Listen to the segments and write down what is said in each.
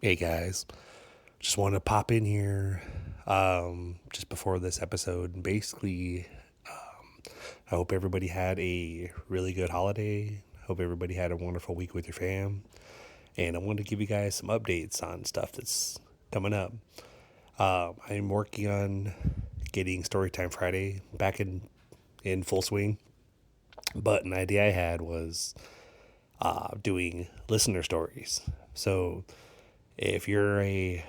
Hey guys, just wanted to pop in here just before this episode. Basically, I hope everybody had a really good holiday. Hope everybody had a wonderful week with your fam. And I wanted to give you guys some updates on stuff that's coming up. I'm working on getting Storytime Friday back in full swing. But an idea I had was doing listener stories. So if you're a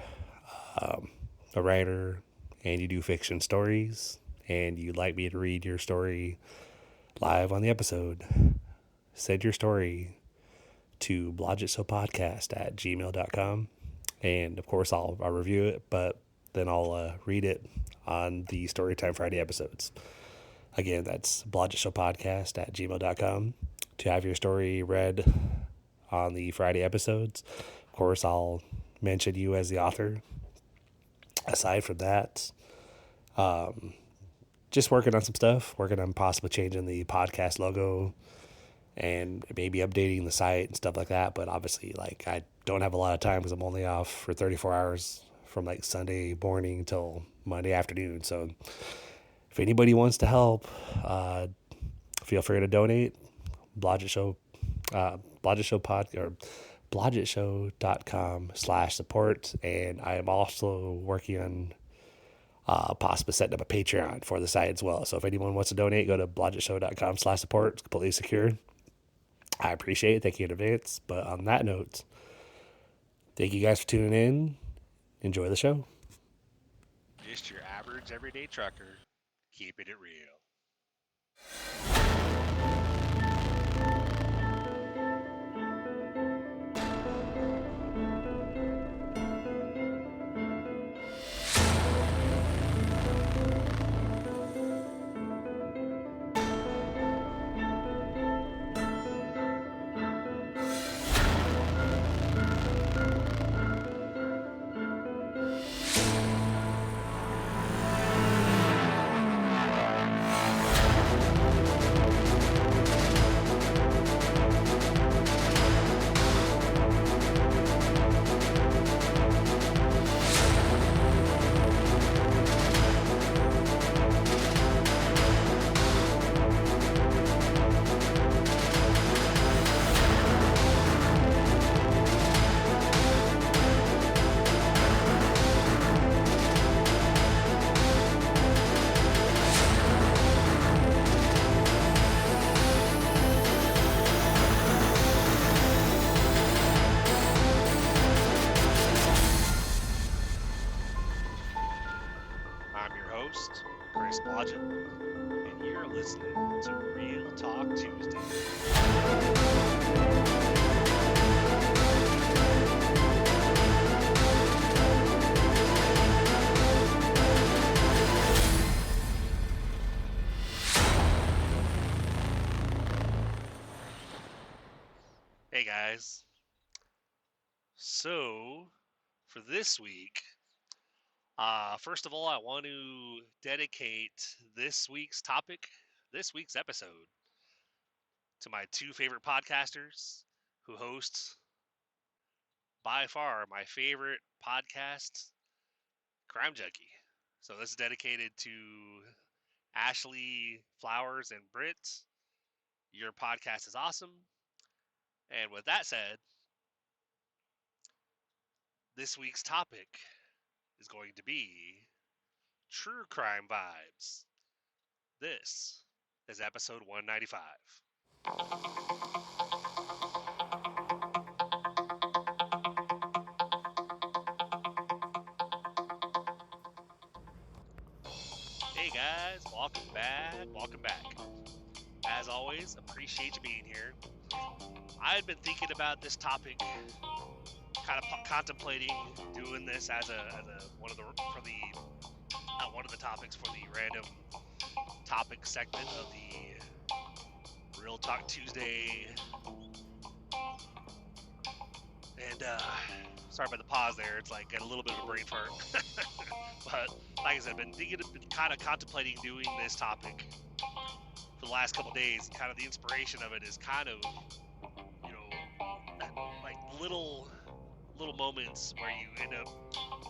writer and you do fiction stories and you'd like me to read your story live on the episode, send your story to blodgettshowpodcast at gmail.com. And of course, I'll review it, but then I'll read it on the Storytime Friday episodes. Again, that's blodgettshowpodcast at gmail.com to have your story read on the Friday episodes. Of course, I'll mention you as the author. Aside from that, just working on some stuff, working on possibly changing the podcast logo and maybe updating the site and stuff like that. But obviously, like, I don't have a lot of time because I'm only off for 34 hours from like Sunday morning till Monday afternoon. So if anybody wants to help, feel free to donate. Blodgett Show, Blodgett Show Pod, or blodgettshow.com/support. And I am also working on possibly setting up a Patreon for the site as well. So if anyone wants to donate, go to blodgettshow.com/support. It's completely secure. I appreciate it. Thank you in advance. But on that note, thank you guys for tuning in. Enjoy the show. Just your average everyday trucker, keeping it real. I'm your host, Chris Blodgett, and you're listening to Real Talk Tuesday. Hey guys. So, for this week, first of all, I want to dedicate this week's topic, this week's episode, to my two favorite podcasters who host by far my favorite podcast, Crime Junkie. So this is dedicated to Ashley, Flowers, and Britt. Your podcast is awesome. And with that said, this week's topic is going to be true crime vibes. This is episode 195. Hey guys, welcome back. Welcome back. As always, appreciate you being here. I had been thinking about this topic, kind of contemplating doing this as a one of the for the one of the topics for the random topic segment of the Real Talk Tuesday. And sorry about the pause there. It's like got a little bit of a brain fart. But like I said, I've been kind of contemplating doing this topic for the last couple days. Kind of the inspiration of it is kind of, like little moments where you end up,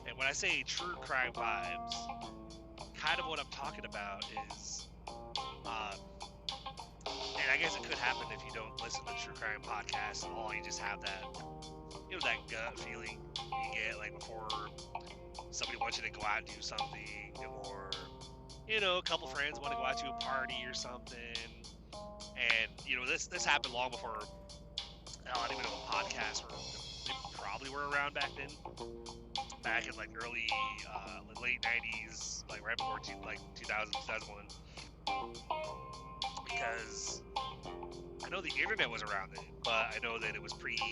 and when I say true crime vibes, kind of what I'm talking about is, and I guess it could happen if you don't listen to true crime podcasts at all. You just have that, that gut feeling you get like before somebody wants you to go out and do something, or a couple friends want to go out to a party or something. And this happened long before I don't even know what podcasts were. They probably were around back then, back in like early late 90s, like right before 2000, 2001, because I know the internet was around then, but I know that it was pretty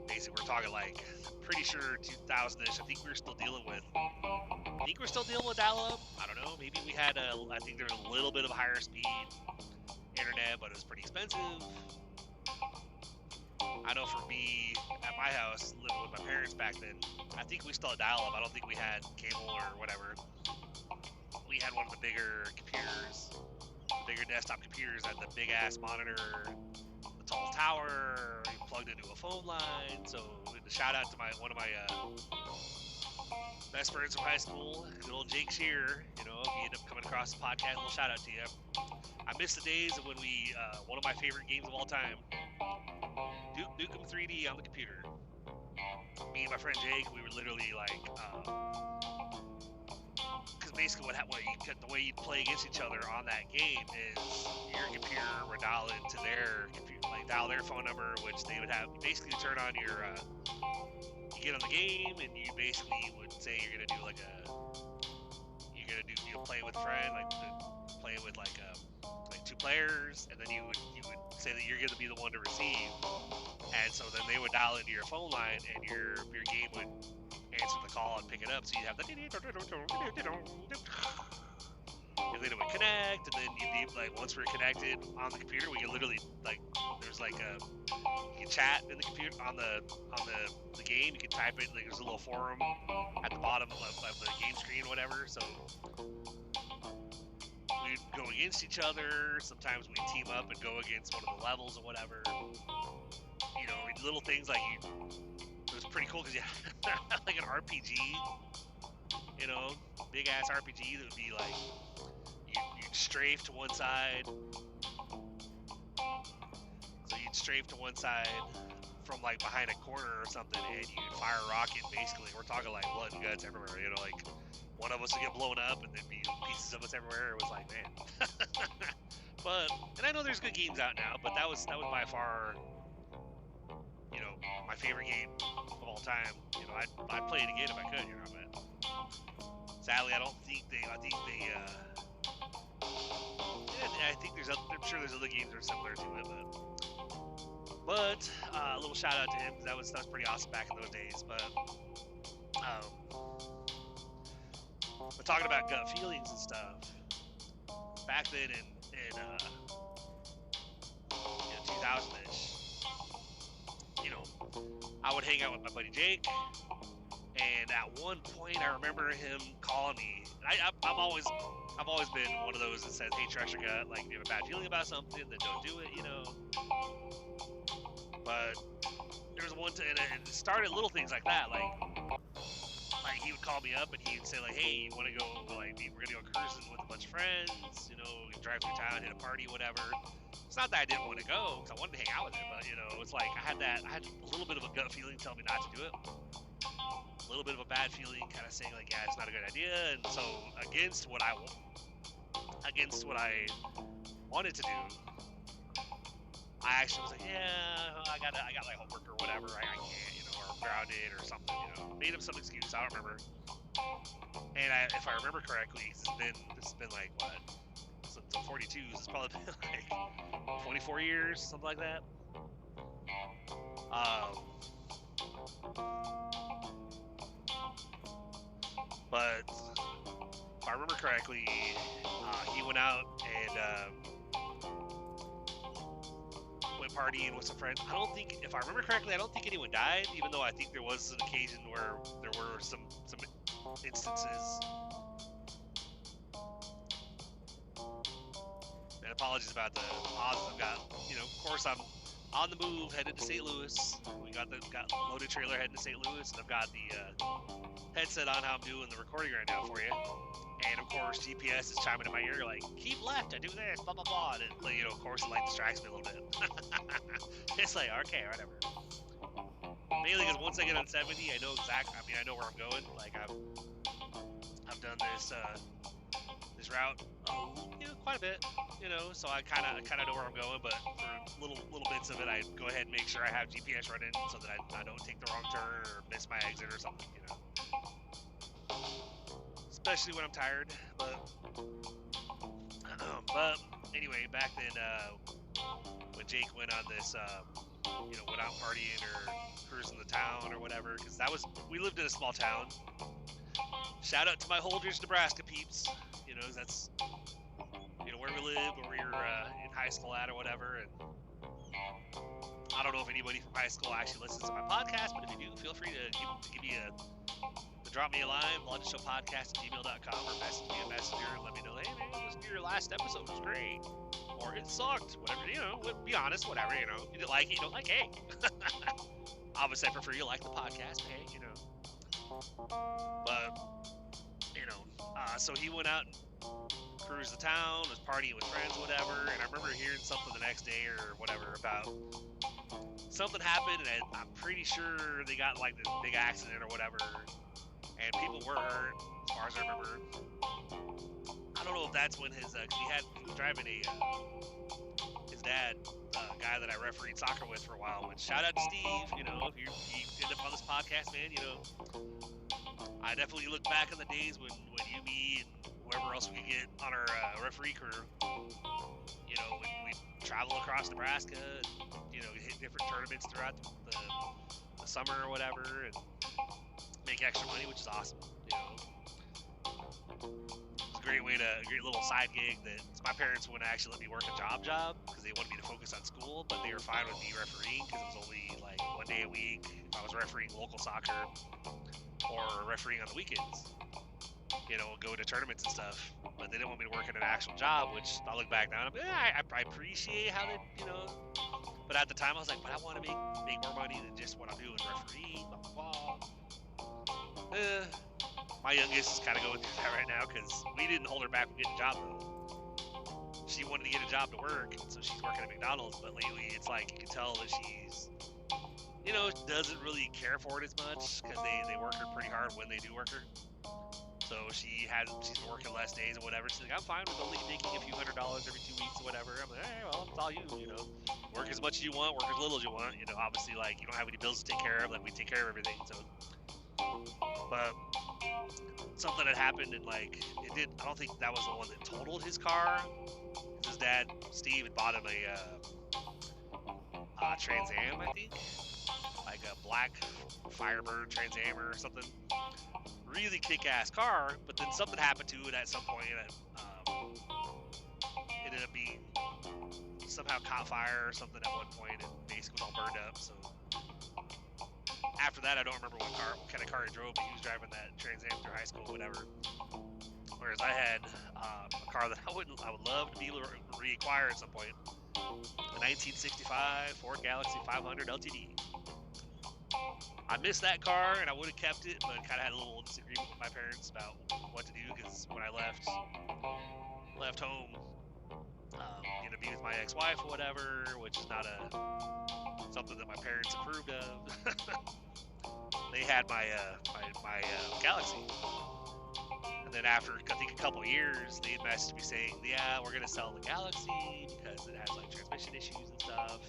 basic. We're talking like pretty sure 2000ish. I think we're still dealing with dial-up. I don't know, maybe we had I think there was a little bit of a higher speed internet, but it was pretty expensive. I know for me, at my house, living with my parents back then, I think we still had dial-up. I don't think we had cable or whatever. We had one of the bigger computers, bigger desktop computers, that had the big-ass monitor, the tall tower, plugged into a phone line. So, the shout-out to one of my best friends from high school, good old Jake Shearer. If you end up coming across the podcast, a little shout-out to you. I miss the days of when we, one of my favorite games of all time, Duke Nukem 3D on the computer. Me and my friend Jake, we were literally like, because basically the way you'd play against each other on that game is your computer would dial into their computer, like dial their phone number, which they would have. Basically, you turn on your, you get on the game, and you basically would say you're gonna do play with a friend, like play with like 2 players, and then you would say that you're gonna be the one to receive, and so then they would dial into your phone line, and your game would answer the call and pick it up, so you'd have the, and then it would connect, and then you'd be like, once we're connected on the computer, we could literally, like, there's like you can chat in the computer on the game. You can type it, like there's a little forum at the bottom of the game screen, whatever. So we'd go against each other. Sometimes we'd team up and go against one of the levels or whatever. Little things like it was pretty cool because you had like an RPG, big ass RPG that would be like you'd strafe to one side. So you'd strafe to one side from like behind a corner or something, and you'd fire a rocket. Basically, we're talking like blood and guts everywhere. Like one of us would get blown up, and there'd be pieces of us everywhere. It was like, man. And I know there's good games out now, but that was by far, my favorite game of all time. I'd play it again if I could, but sadly, I think I'm sure there's other games that are similar to it, but a little shout out to him, because that was pretty awesome back in those days. But talking about gut feelings and stuff, back then in 2000ish, I would hang out with my buddy Jake, and at one point I remember him calling me. I've always been one of those that says, hey, trust your gut. Like, if you have a bad feeling about something, then don't do it, But there was one time, and it started little things like that, like he would call me up and he'd say, like, hey, you want to go, like, we're gonna go cruising with a bunch of friends, drive through town, hit a party, whatever. It's not that I didn't want to go, because I wanted to hang out with him, but it's like I had a little bit of a gut feeling telling me not to do it. A little bit of a bad feeling kind of saying, like, yeah, it's not a good idea. And so against what I wanted to do, I actually was like, yeah, I got like homework or whatever, I can't, or I'm grounded or something, made up some excuse, I don't remember. And if I remember correctly, this has been like, what, since I'm 42, this has probably been like 24 years, something like that. But if I remember correctly, he went out and went partying with some friends. If I remember correctly, I don't think anyone died, even though I think there was an occasion where there were some instances. And apologies about the pauses I've got. Of course, I'm on the move, headed to St. Louis. We got loaded trailer heading to St. Louis, and I've got the headset on how I'm doing the recording right now for you. And of course, GPS is chiming in my ear like, keep left, I do this, blah blah blah. And like, of course, it like distracts me a little bit. It's like, okay, whatever. Mainly because once I get on 70, I know exactly. I mean, I know where I'm going. Like I've done this route, quite a bit, so I kind of know where I'm going. But for little bits of it, I go ahead and make sure I have GPS running so that I don't take the wrong turn or miss my exit or something, Especially when I'm tired. But anyway, back then when Jake went on this, went out partying or cruising the town or whatever, because we lived in a small town. Shout out to my Holdridge, Nebraska peeps. That's where we live, where we were in high school at or whatever. And I don't know if anybody from high school actually listens to my podcast, but if you do, feel free to drop me a line, blodgettshowpodcast@gmail.com, or message me a messenger and let me know, hey man, listen to your last episode, it was great, or it sucked, whatever, be honest, whatever, if you didn't like it, you don't like it, hey. Obviously I prefer you like the podcast, but hey, but so he went out and cruised the town, was partying with friends, whatever, and I remember hearing something the next day or whatever about something happened, and I'm pretty sure they got like this big accident or whatever, and people were hurt, as far as I remember. I don't know if that's when his, he was driving his dad, guy that I refereed soccer with for a while, which shout out to Steve, if you end up on this podcast, man, I definitely look back on the days when you, me, and whoever else we could get on our referee crew, when we travel across Nebraska, and, hit different tournaments throughout the summer or whatever, and make extra money, which is awesome. It's a great little side gig that my parents wouldn't actually let me work a job because they wanted me to focus on school, but they were fine with me refereeing because it was only like 1 day a week if I was refereeing local soccer or refereeing on the weekends. Go to tournaments and stuff, but they didn't want me to work in an actual job, which I look back now and I appreciate how they, but at the time I was like, but I want to make more money than just what I'm doing, referee, blah, blah, blah. My youngest is kind of going through that right now because we didn't hold her back from getting a job though. She wanted to get a job to work, so she's working at McDonald's, but lately it's like you can tell that she's, doesn't really care for it as much because they work her pretty hard when they do work her. So she's been working less days or whatever. She's like, I'm fine with only making a few $100s every 2 weeks or whatever. I'm like, hey, well, it's all you, Work as much as you want, work as little as you want. Obviously, like, you don't have any bills to take care of. Like, we take care of everything. So, but something had happened, and, like, I don't think that was the one that totaled his car. His dad, Steve, had bought him a Trans Am, I think. Like a black Firebird Trans Am or something. Really kick-ass car, but then something happened to it at some point, and ended up being somehow caught fire or something at one point, and basically was all burned up. So after that, I don't remember what kind of car he drove, but he was driving that Trans Am through high school, whatever. Whereas I had a car that I would love to be able to reacquire at some point, a 1965 Ford Galaxy 500 LTD. I missed that car, and I would have kept it, but kind of had a little disagreement with my parents about what to do, because when I left home, to be with my ex-wife or whatever, which is not something that my parents approved of. They had my Galaxy, and then after I think a couple of years, they had messaged me saying, "Yeah, we're gonna sell the Galaxy because it has like transmission issues and stuff."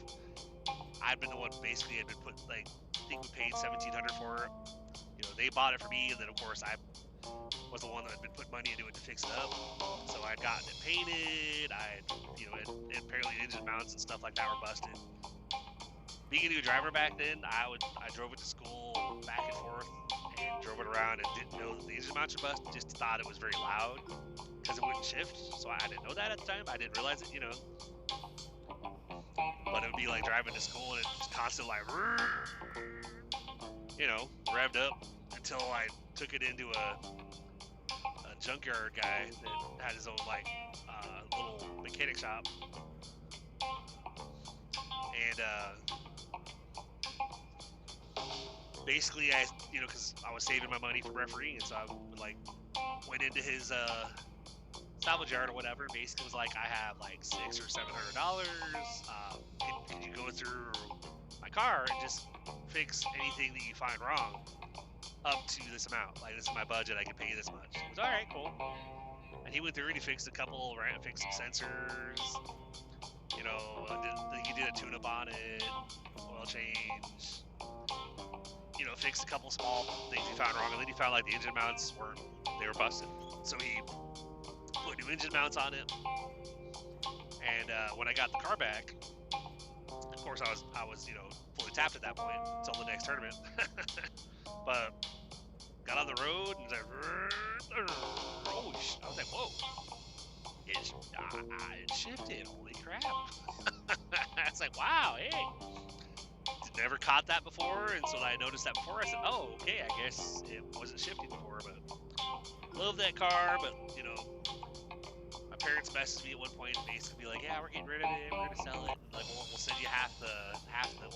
I'd been the one basically had been put like. I think we paid $1,700 for it. They bought it for me, and then of course I was the one that had been putting money into it to fix it up. So I'd gotten it painted. And apparently engine mounts and stuff like that were busted. Being a new driver back then, I drove it to school back and forth and drove it around and didn't know that the engine mounts were busted. Just thought it was very loud because it wouldn't shift. So I didn't know that at the time. I didn't realize it, But it would be like driving to school and it's constantly like, revved up until I took it into a junkyard guy that had his own like little mechanic shop. And basically, because I was saving my money for refereeing, and so I like went into his salvage yard or whatever. And basically, was like, I have like $600 or $700. Can you go through my car and just fix anything that you find wrong up to this amount? Like, this is my budget. I can pay you this much. I was, all right, cool. And he went through and he fixed a couple, fixed some sensors. You know, he did a tune-up on it, oil change. You know, fixed a couple small things he found wrong, and then he found like the engine mounts were busted. So he put new engine mounts on it. And when I got the car back, of course I was fully tapped at that point until the next tournament. But got on the road and I was like, whoa, it shifted. Holy crap! It's like, wow, hey. Never caught that before, and so I noticed that before. I said, "Oh, okay, I guess it wasn't shifting before." But love that car. But my parents messaged me at one point and basically be like, "Yeah, we're getting rid of it. We're gonna sell it. And, like, we'll send you half the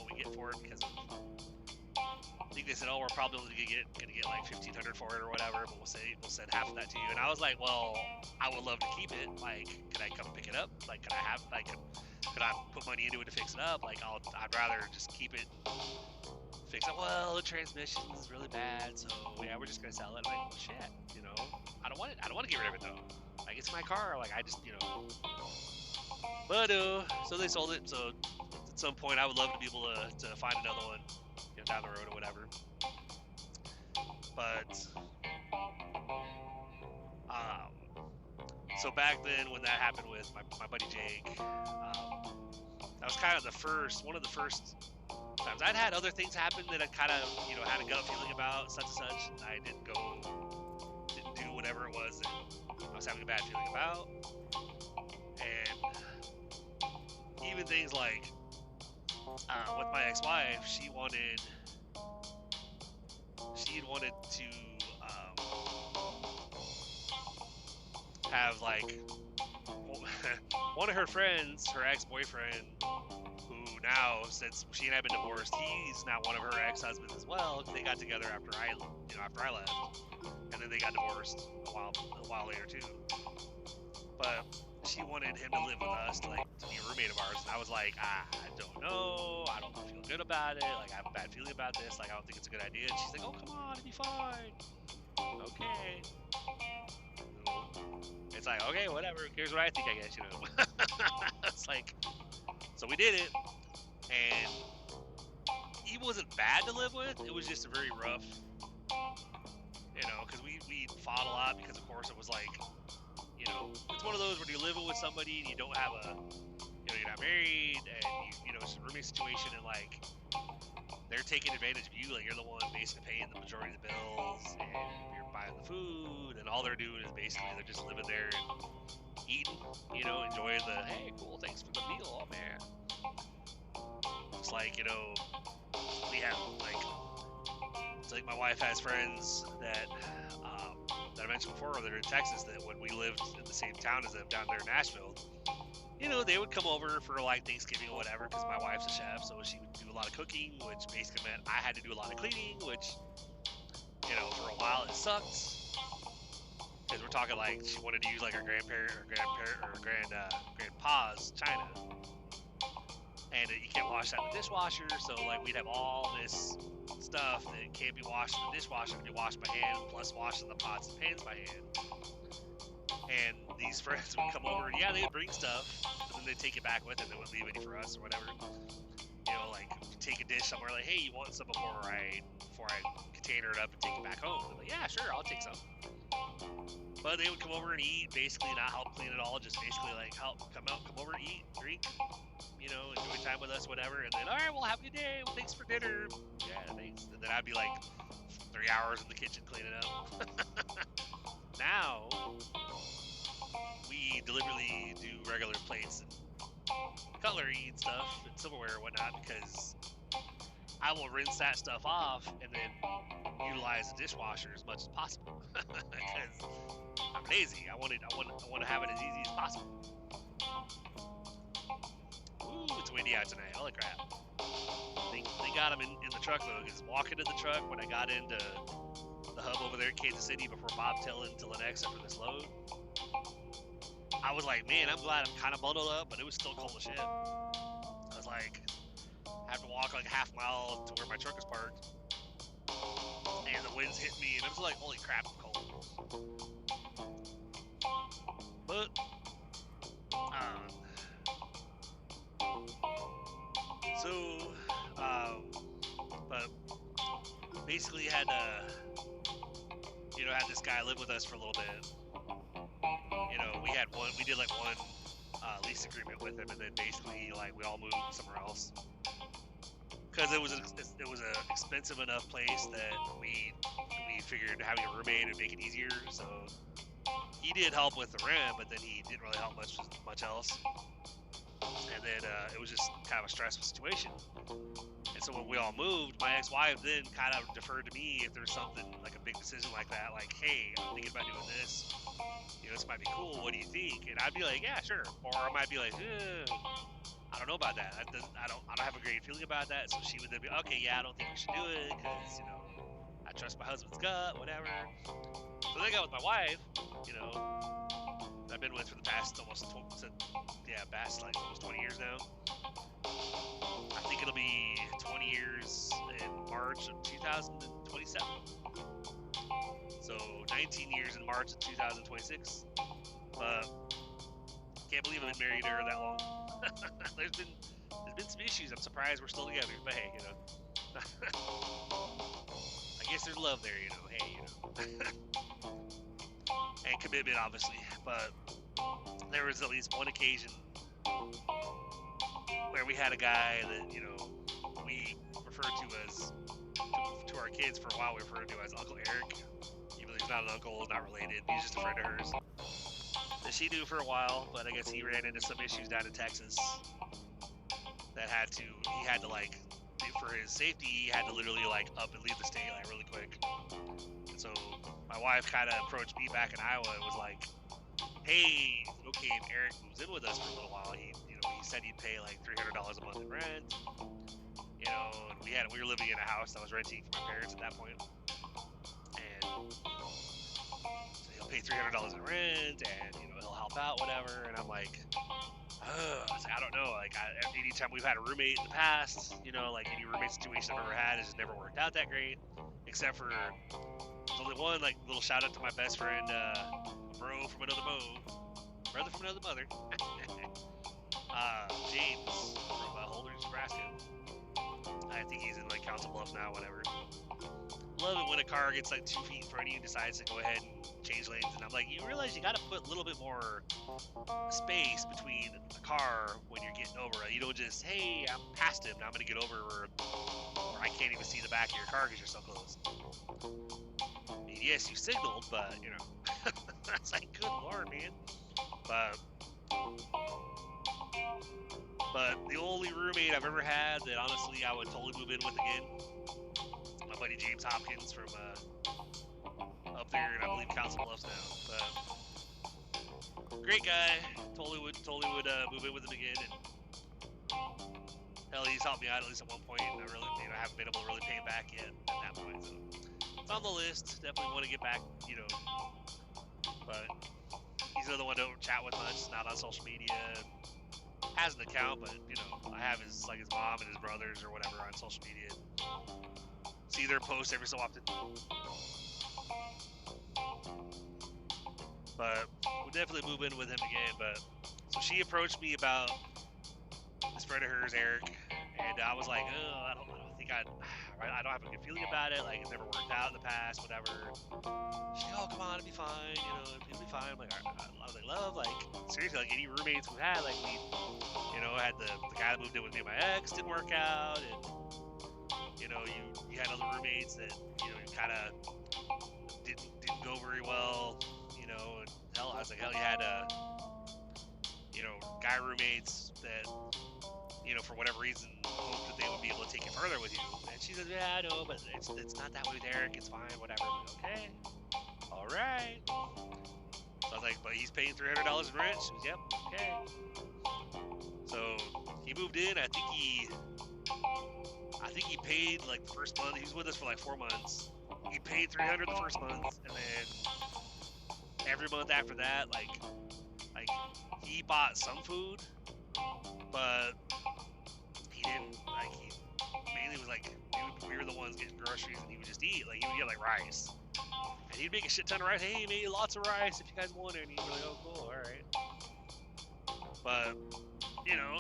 what we get for it because I think they said, oh, we're probably gonna get like $1,500 for it or whatever, but we'll send half of that to you." And I was like, "Well, I would love to keep it. Like, can I come pick it up? Like, could I put money into it to fix it up? Like, I'd rather just keep it, fix it. Well, the transmission is really bad, so yeah, we're just gonna sell it." I'm like, well, shit, I don't want it. I don't want to get rid of it though. Like, it's my car. Like, I just, But so they sold it. So at some point, I would love to be able to find another one, down the road or whatever. But so back then when that happened with my buddy Jake, that was kind of one of the first times. I'd had other things happen that I kind of, had a gut feeling about, such and such, and I didn't do whatever it was that I was having a bad feeling about. And even things like, with my ex-wife, she had wanted to have, like, one of her friends, her ex-boyfriend, who now, since she and I have been divorced, he's now one of her ex-husbands as well. They got together after I left, and then they got divorced a while later too. But she wanted him to live with us, to be a roommate of ours, and I was like, I don't know, I don't feel good about it. Like, I have a bad feeling about this. Like, I don't think it's a good idea. And she's like, oh, come on, it'll be fine. Okay. It's like, okay, whatever. Here's what I think, I guess, It's like, so we did it, and he wasn't bad to live with. It was just a very rough, because we fought a lot because, of course, it was like, it's one of those where you're living with somebody and you don't have you're not married, and it's a rooming situation, and like they're taking advantage of you. Like, you're the one basically paying the majority of the bills, and you're buying the food, and all they're doing is basically they're just living there and eating, enjoying the, hey, cool, thanks for the meal, oh man. It's like, we have it's like my wife has friends that I mentioned before, that are in Texas, that when we lived in the same town as them down there in Nashville, they would come over for like Thanksgiving or whatever, because my wife's a chef, so she would do a lot of cooking, which basically meant I had to do a lot of cleaning, which, for a while it sucked, because we're talking like she wanted to use like her grandpa's china, and you can't wash that in the dishwasher, so like we'd have all this stuff that can't be washed in the dishwasher, can be washed by hand, plus washing the pots and pans by hand. And these friends would come over, and yeah, they would bring stuff, but then they'd take it back with them. They wouldn't leave any for us or whatever. Like, take a dish somewhere, like, hey, you want some before I container it up and take it back home? I'm like, yeah, sure, I'll take some. But they would come over and eat, basically not help clean at all, just basically like come over, eat, drink, enjoy time with us, whatever. And then, all right, well, have a good day. Well, thanks for dinner. Yeah, thanks. And then I'd be like 3 hours in the kitchen cleaning up. Now, we deliberately do regular plates and cutlery and stuff and silverware and whatnot, because I will rinse that stuff off and then utilize the dishwasher as much as possible. Because I'm lazy. I want to have it as easy as possible. Ooh, it's somebody out tonight. Holy crap. They got him in the truck, though, because walking to the truck, when I got into the hub over there in Kansas City before bobtailing to Lenexa for this load, I was like, man, I'm glad I'm kind of bundled up, but it was still cold as shit. I was like, I have to walk like a half mile to where my truck is parked, and the winds hit me, and I was like, holy crap, I'm cold. But, but basically had this guy live with us for a little bit. We did like one lease agreement with him, and then basically like we all moved somewhere else because it was a expensive enough place that we figured having a roommate would make it easier. So he did help with the rent, but then he didn't really help much else. And then it was just kind of a stressful situation. And so when we all moved, my ex-wife then kind of deferred to me if there's something like a big decision like that, like, hey, I'm thinking about doing this. This might be cool. What do you think? And I'd be like, yeah, sure. Or I might be like, I don't know about that. I don't have a great feeling about that. So she would then be, okay, yeah, I don't think we should do it because I trust my husband's gut, whatever. So then I got with my wife, I've been with for the past almost 20 years now. I think it'll be 20 years in March of 2027. So 19 years in March of 2026. But can't believe I've been married to her that long. There's been some issues. I'm surprised we're still together. But hey, I guess there's love there, hey, and commitment, obviously. But there was at least one occasion where we had a guy that, we referred to our kids for a while, we referred to as Uncle Eric. Even though he's not an uncle, not related, he's just a friend of hers. That she knew for a while, but I guess he ran into some issues down in Texas that he had to like, for his safety, he had to literally like up and leave the state like really quick. And so my wife kind of approached me back in Iowa and was like, hey, okay, if Eric moves in with us for a little while, he said he'd pay like $300 a month in rent, and we were living in a house that was renting for my parents at that point, and so he'll pay $300 in rent, and he'll help out, whatever. And I'm like, I don't know, like anytime we've had a roommate in the past, like any roommate situation I've ever had has just never worked out that great, except for there's only one like little shout out to my best friend, bro from another brother from another mother, James from Holdridge, Nebraska. I think he's in like Council Bluffs now, whatever. Love it when a car gets like 2 feet in front of you and decides to go ahead and change lanes, and I'm like, you realize you got to put a little bit more space between a car when you're getting over. You don't just, hey, I'm past him, now I'm gonna get over where I can't even see the back of your car because you're so close. I mean, yes, you signaled, but it's like, good lord, man. But the only roommate I've ever had that honestly I would totally move in with again, my buddy James Hopkins from up there in, I believe, Council Bluffs now. But great guy, totally would move in with him again. And hell, he's helped me out at least at one point, and I haven't been able to really pay him back yet at that point. So it's on the list. Definitely want to get back, but he's another one I don't chat with much. Not on social media. Has an account, but I have his mom and his brothers or whatever on social media. See their posts every so often. But we'll definitely move in with him again. But so she approached me about this friend of hers, Eric, and I was like, oh, I don't think I don't have a good feeling about it. Like, it's never worked out in the past, whatever. She's like, oh, come on, it'll be fine. It'll be fine. I'm like, I was like, love, like, seriously, like, any roommates we've had, like, we, had the guy that moved in with me, my ex, didn't work out, and, you had other roommates that, you kind of didn't go very well, and hell, I was like, hell, you had, guy roommates that, for whatever reason, hoped that they would be able to take it further with you. And she says, yeah, I know, but it's not that way with Eric. It's fine, whatever. Like, okay, all right. So I was like, but he's paying $300 in rent? She was, yep, okay. So he moved in. I think he paid like the first month. He was with us for like 4 months. He paid $300 the first month, and then every month after that, like he bought some food, but he didn't like. He mainly was like we were the ones getting groceries, and he would just eat. Like he would get like rice, and he'd make a shit ton of rice. Hey, he made lots of rice if you guys want it. And he'd be like, oh, cool, all right. But you know.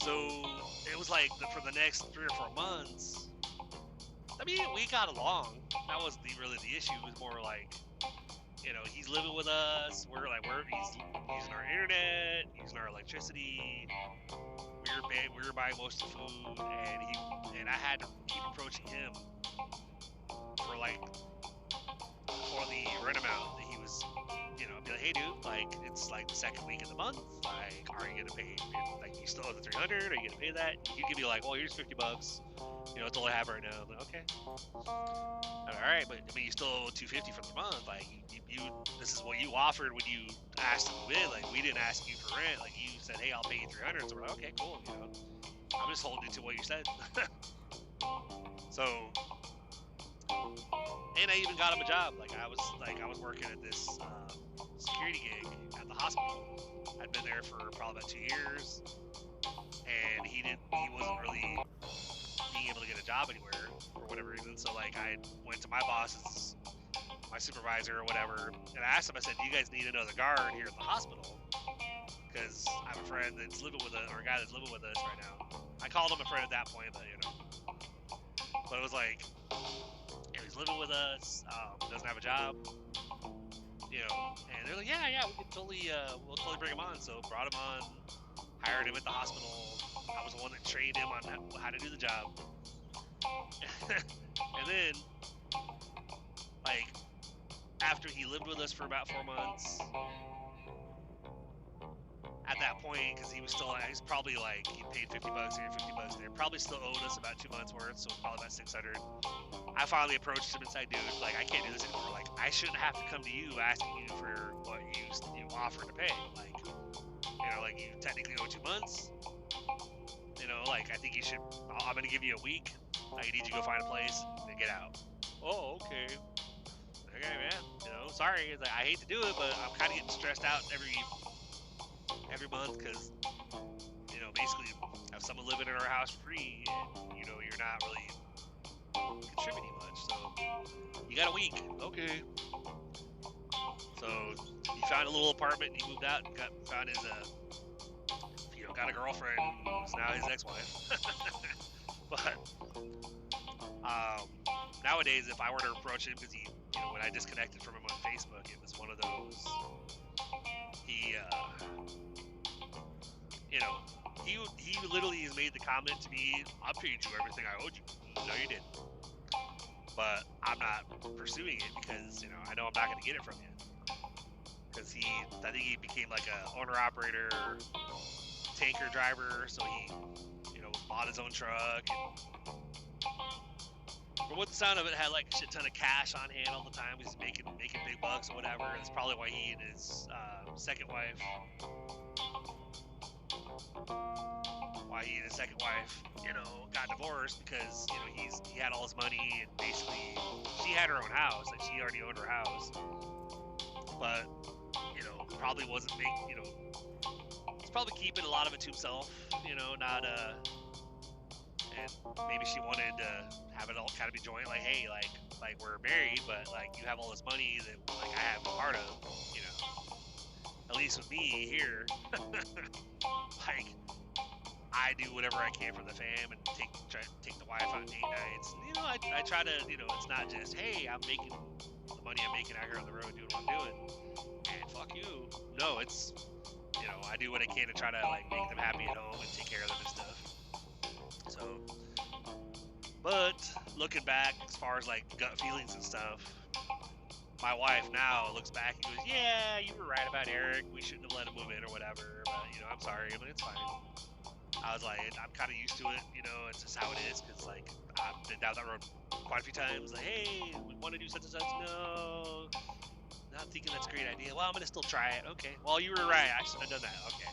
So it was like for the next 3 or 4 months. I mean, we got along. That wasn't really the issue. It was more like, you know, he's living with us. He's using our internet, using our electricity. We were buying most of the food, and I had to keep approaching him for the rent amount that he was, you know, be like, hey dude, like it's like the second week of the month, like are you gonna pay? Like you still owe the 300? Are you gonna pay that? You give me like, well, here's $50. You know, it's all I have right now. I'm like, okay, all right, but I mean, you still owe $250 for the month. Like you this is what you offered when you asked to move in. Like we didn't ask you for rent. Like you said, hey, I'll pay you 300. So we're like, okay, cool. You know, I'm just holding to what you said. So. And I even got him a job. I was working at this security gig at the hospital. I'd been there for probably about 2 years, and he wasn't really being able to get a job anywhere for whatever reason. So I went to my boss's, my supervisor or whatever, and I asked him. I said, "Do you guys need another guard here at the hospital? Because I have a friend that's living with us, or a guy that's living with us right now." I called him a friend at that point, but you know, but it was like. He's living with us, doesn't have a job, you know, and they're like, yeah, we can we'll totally bring him on. So brought him on, hired him at the hospital. I was the one that trained him on how to do the job. And then, after he lived with us for about 4 months, at that point, because he's probably he paid $50 here, $50 there, probably still owed us about 2 months worth, so probably about 600. I finally approached him and said, dude, I can't do this anymore. I shouldn't have to come to you asking you for what you offer to pay. You technically owe 2 months. You know, I think you should. I'm gonna give you a week. I need you to go find a place and get out. Oh, okay. Okay, man. You know, sorry. I hate to do it, but I'm kind of getting stressed out every month because, you know, basically have someone living in our house for free, and you know you're not really contributing much, so you got a week. Okay. So he found a little apartment and he moved out and found his got a girlfriend who's now his ex-wife. But nowadays, if I were to approach him, because when I disconnected from him on Facebook, it was one of those. He literally has made the comment to me, "I paid you everything I owed you." No, you didn't. But I'm not pursuing it because I know I'm not going to get it from you. Because I think he became like a owner-operator, tanker driver, so he, bought his own truck. And from what the sound of it, had a shit ton of cash on hand all the time. He's making big bucks or whatever. That's probably why he and his second wife, got divorced, because he had all his money, and basically she had her own house, and she already owned her house, but probably wasn't making, he's probably keeping a lot of it to himself, not and maybe she wanted to have it all kind of be joint, hey, we're married, but you have all this money that I have a part of, at least with me here. I do whatever I can for the fam and try to take the wife on date nights. And, I try to, it's not just, hey, I'm making the money I'm making out here on the road doing what I'm doing, and fuck you. No, it's, I do what I can to try to make them happy at home and take care of them and stuff. So, but looking back, as far as gut feelings and stuff, my wife now looks back and goes, yeah, you were right about Eric. We shouldn't have let him move in or whatever. But, I'm sorry. I mean, it's fine. I was I'm kind of used to it. It's just how it is. Because, I've been down that road quite a few times. Hey, we want to do such and such. No, not thinking that's a great idea. Well, I'm gonna still try it. Okay. Well, you were right. I shouldn't have done that. Okay.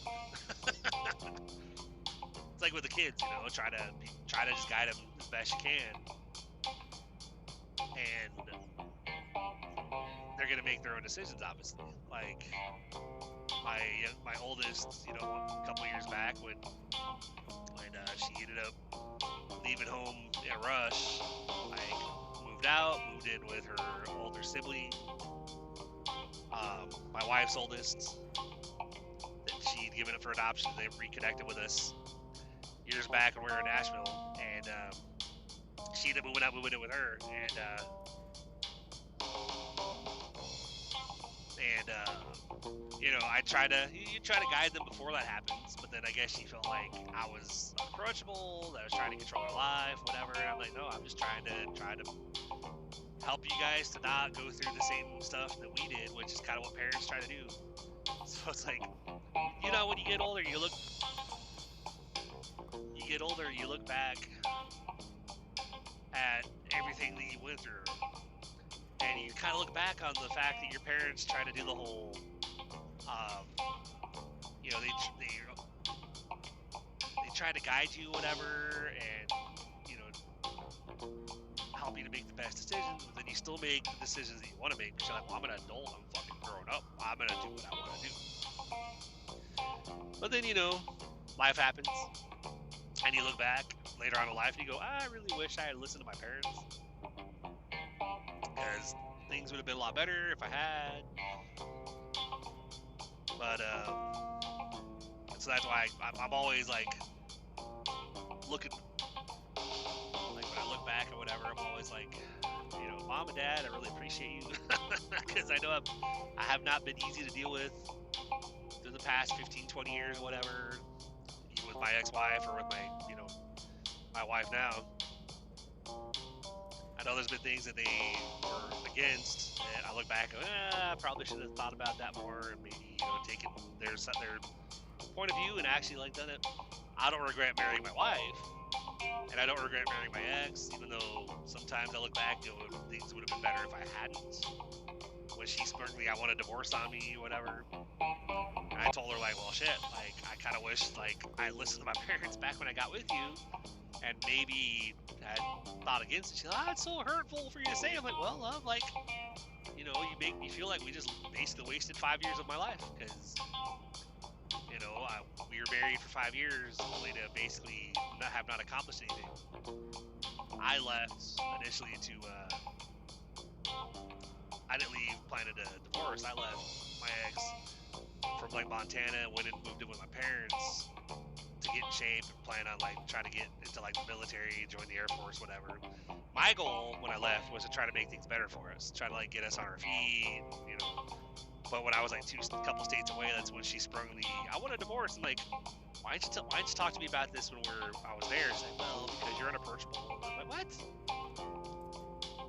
It's like with the kids, you know, try to just guide them as best you can, and they're gonna make their own decisions, obviously. Like my oldest, you know, a couple years back when she ended up leaving home in a rush, like moved in with her older sibling, my wife's oldest, that she'd given up for adoption. They reconnected with us years back when we were in Nashville, and she ended up moving in with her, and you know, you try to guide them before that happens, but then I guess she felt like I was unapproachable, that I was trying to control her life, whatever. And I'm like, no, I'm just trying to help you guys to not go through the same stuff that we did, which is kind of what parents try to do. So it's like, you know, when you get older, you look back at everything that you went through, and you kind of look back on the fact that your parents try to do the whole, you know, they try to guide you, whatever, and, you know, help you to make the best decisions, but then you still make the decisions that you want to make, because you're like, well, I'm an adult, I'm fucking grown up, I'm gonna do what I want to do. But then, you know, life happens, and you look back later on in life, and you go, I really wish I had listened to my parents, because things would have been a lot better if I had. But so that's why I'm always like looking, like when I look back or whatever, I'm always like, you know, Mom and Dad, I really appreciate you, because I know I have not been easy to deal with through the past 15, 20 years, whatever, even with my ex-wife or with my, you know, my wife now. I know there's been things that they were against, and I look back and I probably should have thought about that more, and maybe, you know, taken their point of view and actually like done it. I don't regret marrying my wife, and I don't regret marrying my ex, even though sometimes I look back and go, things would have been better if I hadn't. When she spurred me, I want a divorce on me, whatever. And I told her, like, well, shit, like, I kind of wish, like, I listened to my parents back when I got with you, and maybe had thought against it. She's like, it's so hurtful for you to say. I'm like, well, love, like, you know, you make me feel like we just basically wasted 5 years of my life, because, you know, we were married for 5 years only to basically not accomplished anything. I left initially I didn't leave planning a divorce. I left my ex from like Montana, went and moved in with my parents to get in shape and plan on like trying to get into like the military, join the Air Force, whatever. My goal when I left was to try to make things better for us, try to like get us on our feet, you know. But when I was like a couple states away, that's when she sprung the, I want a divorce. I'm like, why didn't you talk to me about this when I was there? She's like, well, because you're unapproachable. I'm like, what?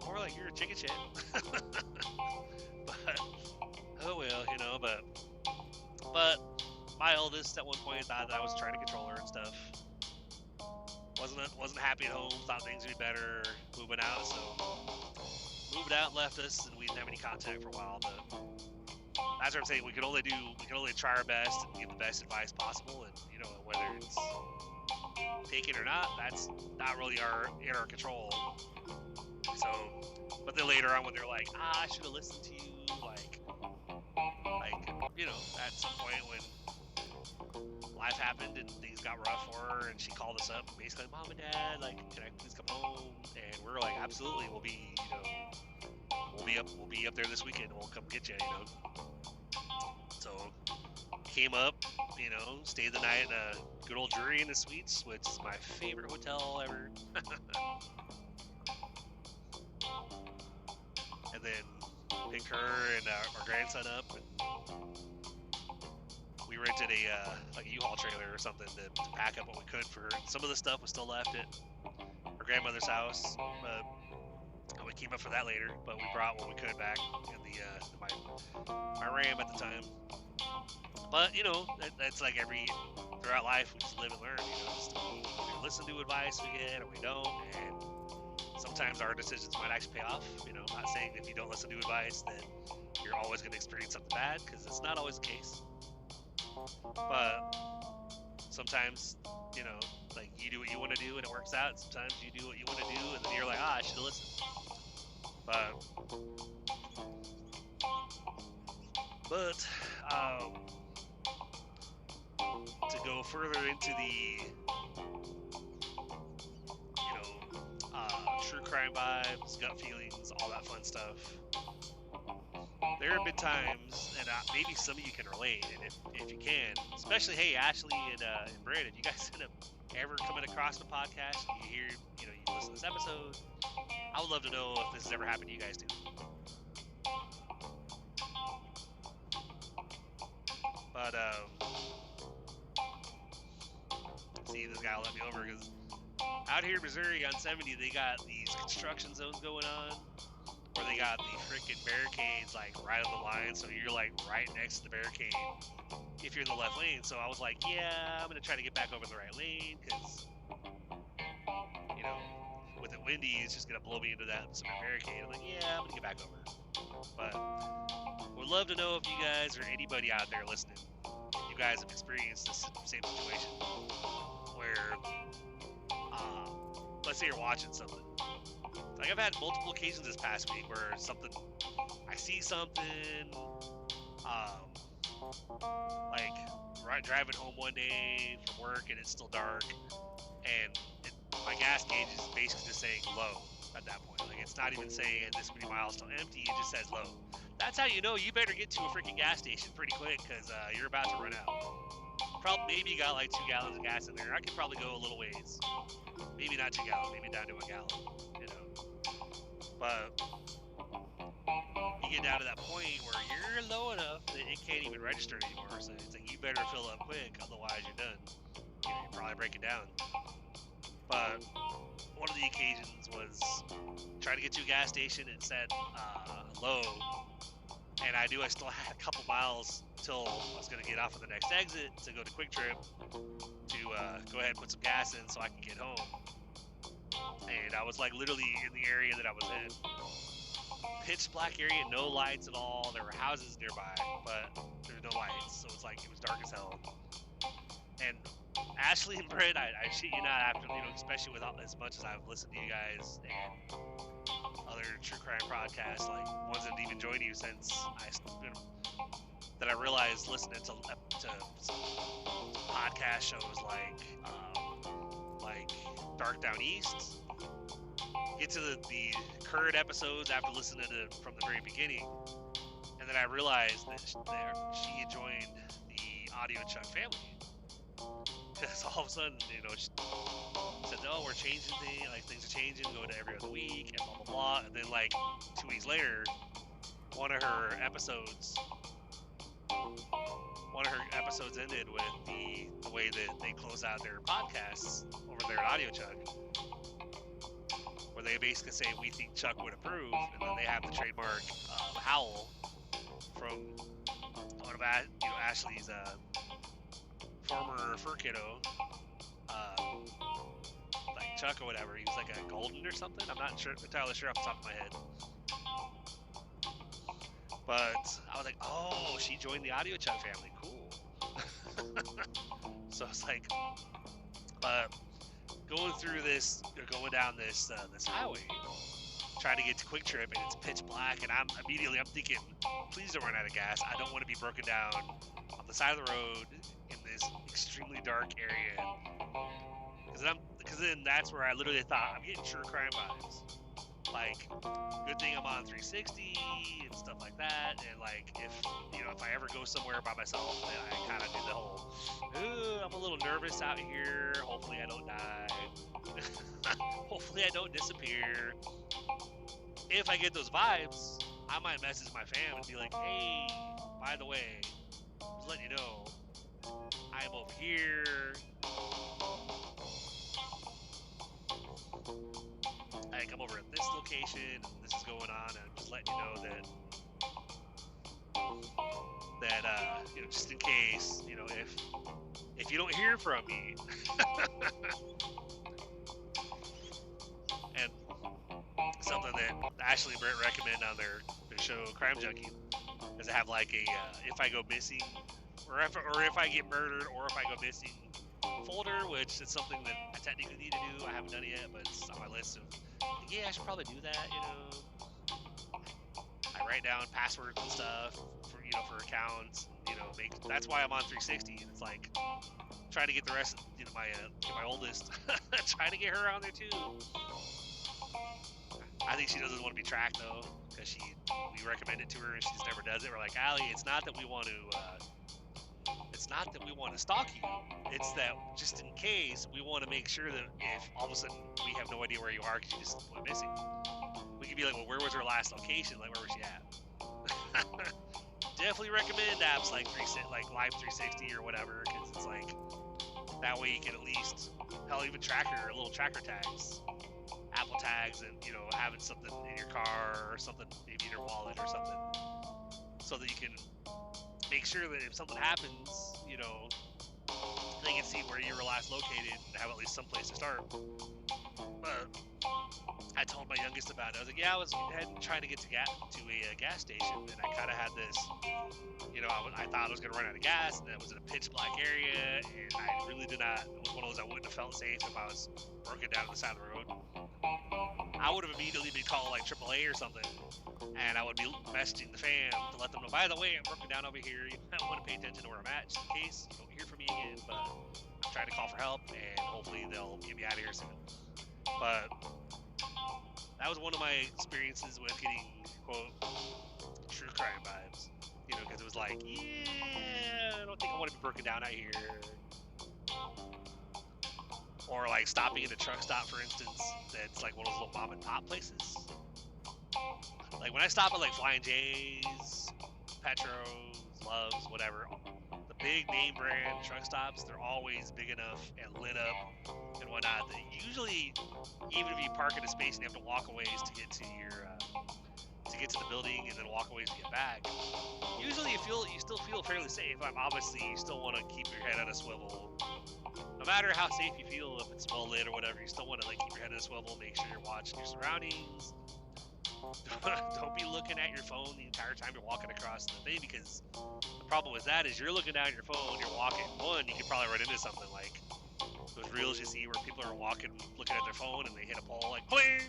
More like you're a chicken shit. But oh well, you know. But my eldest at one point thought that I was trying to control her and stuff. Wasn't happy at home. Thought things would be better moving out. So moved out, left us, and we didn't have any contact for a while. But that's what I'm saying. We can only try our best and give the best advice possible. And you know, whether it's take it or not, that's not really in our control. So, but then later on when they're like, I should have listened to you, like, you know, at some point when life happened and things got rough for her, and she called us up, basically, Mom and Dad, like, can I please come home? And we're like, absolutely, we'll be up there this weekend, we'll come get you, you know. So, came up, you know, stayed the night in a good old Drury Inn and Suites, which is my favorite hotel ever. And then picked her and our grandson up, and we rented a U-Haul trailer or something to pack up what we could for her. Some of the stuff was still left at her grandmother's house, but we came up for that later. But we brought what we could back in my Ram at the time. But, that's like throughout life, we just live and learn, just we either listen to advice we get or we don't, and sometimes our decisions might actually pay off. I'm not saying if you don't listen to advice that you're always going to experience something bad, because it's not always the case. But sometimes, like you do what you want to do and it works out, and sometimes you do what you want to do and then you're like, I should have listened. But to go further into the true crime vibes, gut feelings, all that fun stuff, there have been times, and maybe some of you can relate, and if you can, especially, hey, Ashley and Brad, if you guys end up ever coming across the podcast, and you hear, you listen to this episode, I would love to know if this has ever happened to you guys too. But, see, this guy will let me over, because out here in Missouri on 70, they got these construction zones going on, where they got the freaking barricades, like, right on the line, so you're, like, right next to the barricade if you're in the left lane. So I was like, yeah, I'm going to try to get back over the right lane, because, with it windy, it's just going to blow me into that cement barricade. I'm like, yeah, I'm going to get back over. But would love to know if you guys or anybody out there listening, you guys have experienced this same situation, where, let's say you're watching something. Like, I've had multiple occasions this past week where I see something, like, driving home one day from work and it's still dark, and my gas gauge is basically just saying low at that point. Like, it's not even saying this many miles still empty, it just says low. That's how you know you better get to a freaking gas station pretty quick, because you're about to run out. Maybe you got like 2 gallons of gas in there. I could probably go a little ways. Maybe not 2 gallons, maybe down to 1 gallon, But you get down to that point where you're low enough that it can't even register anymore. So it's like, you better fill up quick, otherwise you're done. You probably break it down. But one of the occasions was trying to get to a gas station. It said low, and I knew I still had a couple miles till I was going to get off of the next exit to go to Quick Trip to go ahead and put some gas in so I can get home. And I was like literally in the area that I was in. Pitch black area, no lights at all. There were houses nearby, but there were no lights, so it's like it was dark as hell. And Ashley and Brent, I shit you not, after, especially with as much as I've listened to you guys and other true crime podcasts, like ones that even joined you since that I realized listening to podcast shows like Dark Down East, get to the current episodes after listening to from the very beginning, and then I realized that she had joined the Audio Chuck family. Because all of a sudden, she said, "Oh, we're changing things. Like, things are changing. Going to every other week, and blah blah blah." And then, like 2 weeks later, one of her episodes ended with the way that they close out their podcasts over there at Audio Chuck, where they basically say, "We think Chuck would approve," and then they have the trademark howl from one of Ashley's former fur kiddo, like Chuck or whatever. He was like a golden or something. I'm not entirely sure off the top of my head. But I was like, oh, she joined the Audio Chuck family. Cool. So it's like, going down this highway, trying to get to Quick Trip, and it's pitch black, and I'm thinking, please don't run out of gas. I don't want to be broken down on the side of the road in this extremely dark area, because then that's where I literally thought, I'm getting true crime vibes. Like, good thing I'm on 360 and stuff like that, and like if I ever go somewhere by myself, then I kind of do the whole, I'm a little nervous out here. Hopefully I don't die. Hopefully I don't disappear. If I get those vibes, I might message my fam and be like, hey, by the way, just letting you know, I'm over here. Like, I'm over at this location, and this is going on, and I'm just letting you know that that just in case, if you don't hear from me, and something that Ashley and Brent recommend on their show Crime Junkie is to have like a if I go missing, or if I get murdered, or if I go missing folder, which is something that I technically need to do. I haven't done it yet, but it's on my list of yeah, I should probably do that. I write down passwords and stuff for accounts. That's why I'm on 360. And it's like trying to get the rest. My oldest, trying to get her on there too. I think she doesn't want to be tracked though, because we recommend it to her and she just never does it. We're like, Allie, it's not that we want to stalk you. It's that just in case we want to make sure that if all of a sudden we have no idea where you are because you just went missing, we could be like, well, where was her last location? Like, where was she at? Definitely recommend apps like Live 360 or whatever, because it's like that way you can at least even little tracker tags, Apple tags, and having something in your car or something maybe in your wallet or something, so that you can make sure that if something happens, they can see where you were last located and have at least some place to start. But I told my youngest about it. I was like, yeah, I was trying to get to a gas station, and I kind of had this, I thought I was going to run out of gas, and it was in a pitch black area, and I really did not. It was one of those I wouldn't have felt safe if I was broken down on the side of the road. I would have immediately been calling like AAA or something, and I would be messaging the fam to let them know, by the way, I'm broken down over here. You might want to pay attention to where I'm at, just in case you don't hear from me again. But I'm trying to call for help, and hopefully they'll get me out of here soon. But that was one of my experiences with getting, quote, true crime vibes. Because it was like, yeah, I don't think I want to be broken down out here. Or like stopping at a truck stop, for instance, that's like one of those little mom and pop places. Like when I stop at like Flying J's, Petros, Loves, whatever, the big name brand truck stops, they're always big enough and lit up and whatnot. That usually, even if you park in a space and you have to walk a ways to get to the building and then walk a ways to get back, usually you still feel fairly safe. Obviously, you still want to keep your head on a swivel. No matter how safe you feel, if it's well lit or whatever, you still want to keep your head on a swivel, make sure you're watching your surroundings. Don't be looking at your phone the entire time you're walking across the thing, because the problem with that is you're looking down at your phone, you're walking. One, you could probably run into something like those reels you see where people are walking, looking at their phone, and they hit a pole like pling,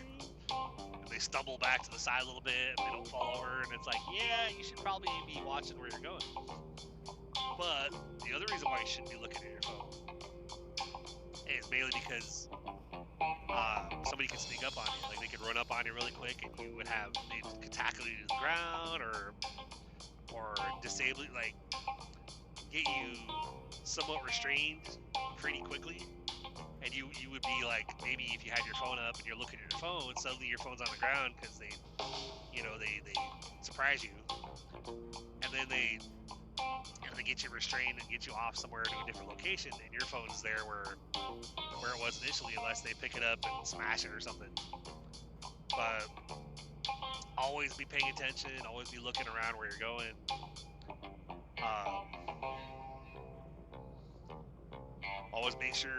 and they stumble back to the side a little bit, and they don't fall over, and it's like, yeah, you should probably be watching where you're going. But the other reason why you shouldn't be looking at your phone is mainly because somebody could sneak up on you. Like, they could run up on you really quick, and they could tackle you to the ground, or disable, like, get you somewhat restrained pretty quickly. And you would be like, maybe if you had your phone up and you're looking at your phone, suddenly your phone's on the ground because they surprise you, and then they get you restrained and get you off somewhere to a different location, and your phone's there where it was initially, unless they pick it up and smash it or something. But always be paying attention, always be looking around where you're going. Always make sure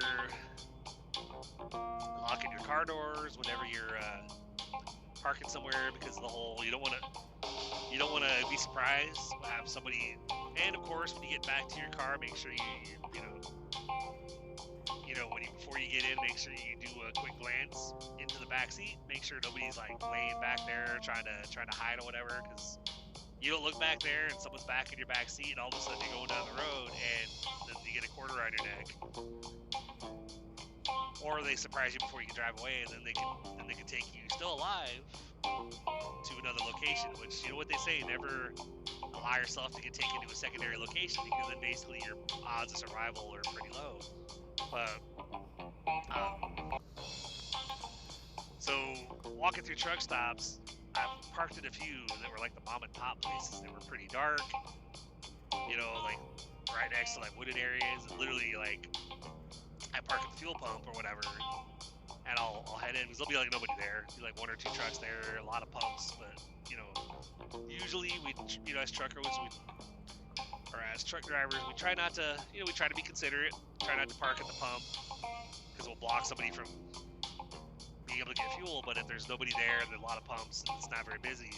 locking your car doors whenever you're parking somewhere, because of the whole, you don't want to be surprised, have somebody. And of course, when you get back to your car, make sure before you get in, make sure you do a quick glance into the back seat. Make sure nobody's like laying back there trying to hide or whatever, because you don't look back there and someone's back in your back seat, and all of a sudden you're going down the road and then you get a quarter on your neck. Or they surprise you before you can drive away, and then they can take you still alive to another location. Which, you know what they say, never allow yourself to get taken to a secondary location, because then basically your odds of survival are pretty low. But so walking through truck stops, I've parked at a few that were like the mom and pop places. They were pretty dark, like right next to like wooded areas, and literally like I park at the fuel pump or whatever, and I'll head in because there'll be like nobody there. There'll be like one or two trucks there, a lot of pumps, but usually we, as truckers, or as truck drivers, we try not to, we try to be considerate, try not to park at the pump, because we'll block somebody from being able to get fuel. But if there's nobody there and there's a lot of pumps and it's not very busy,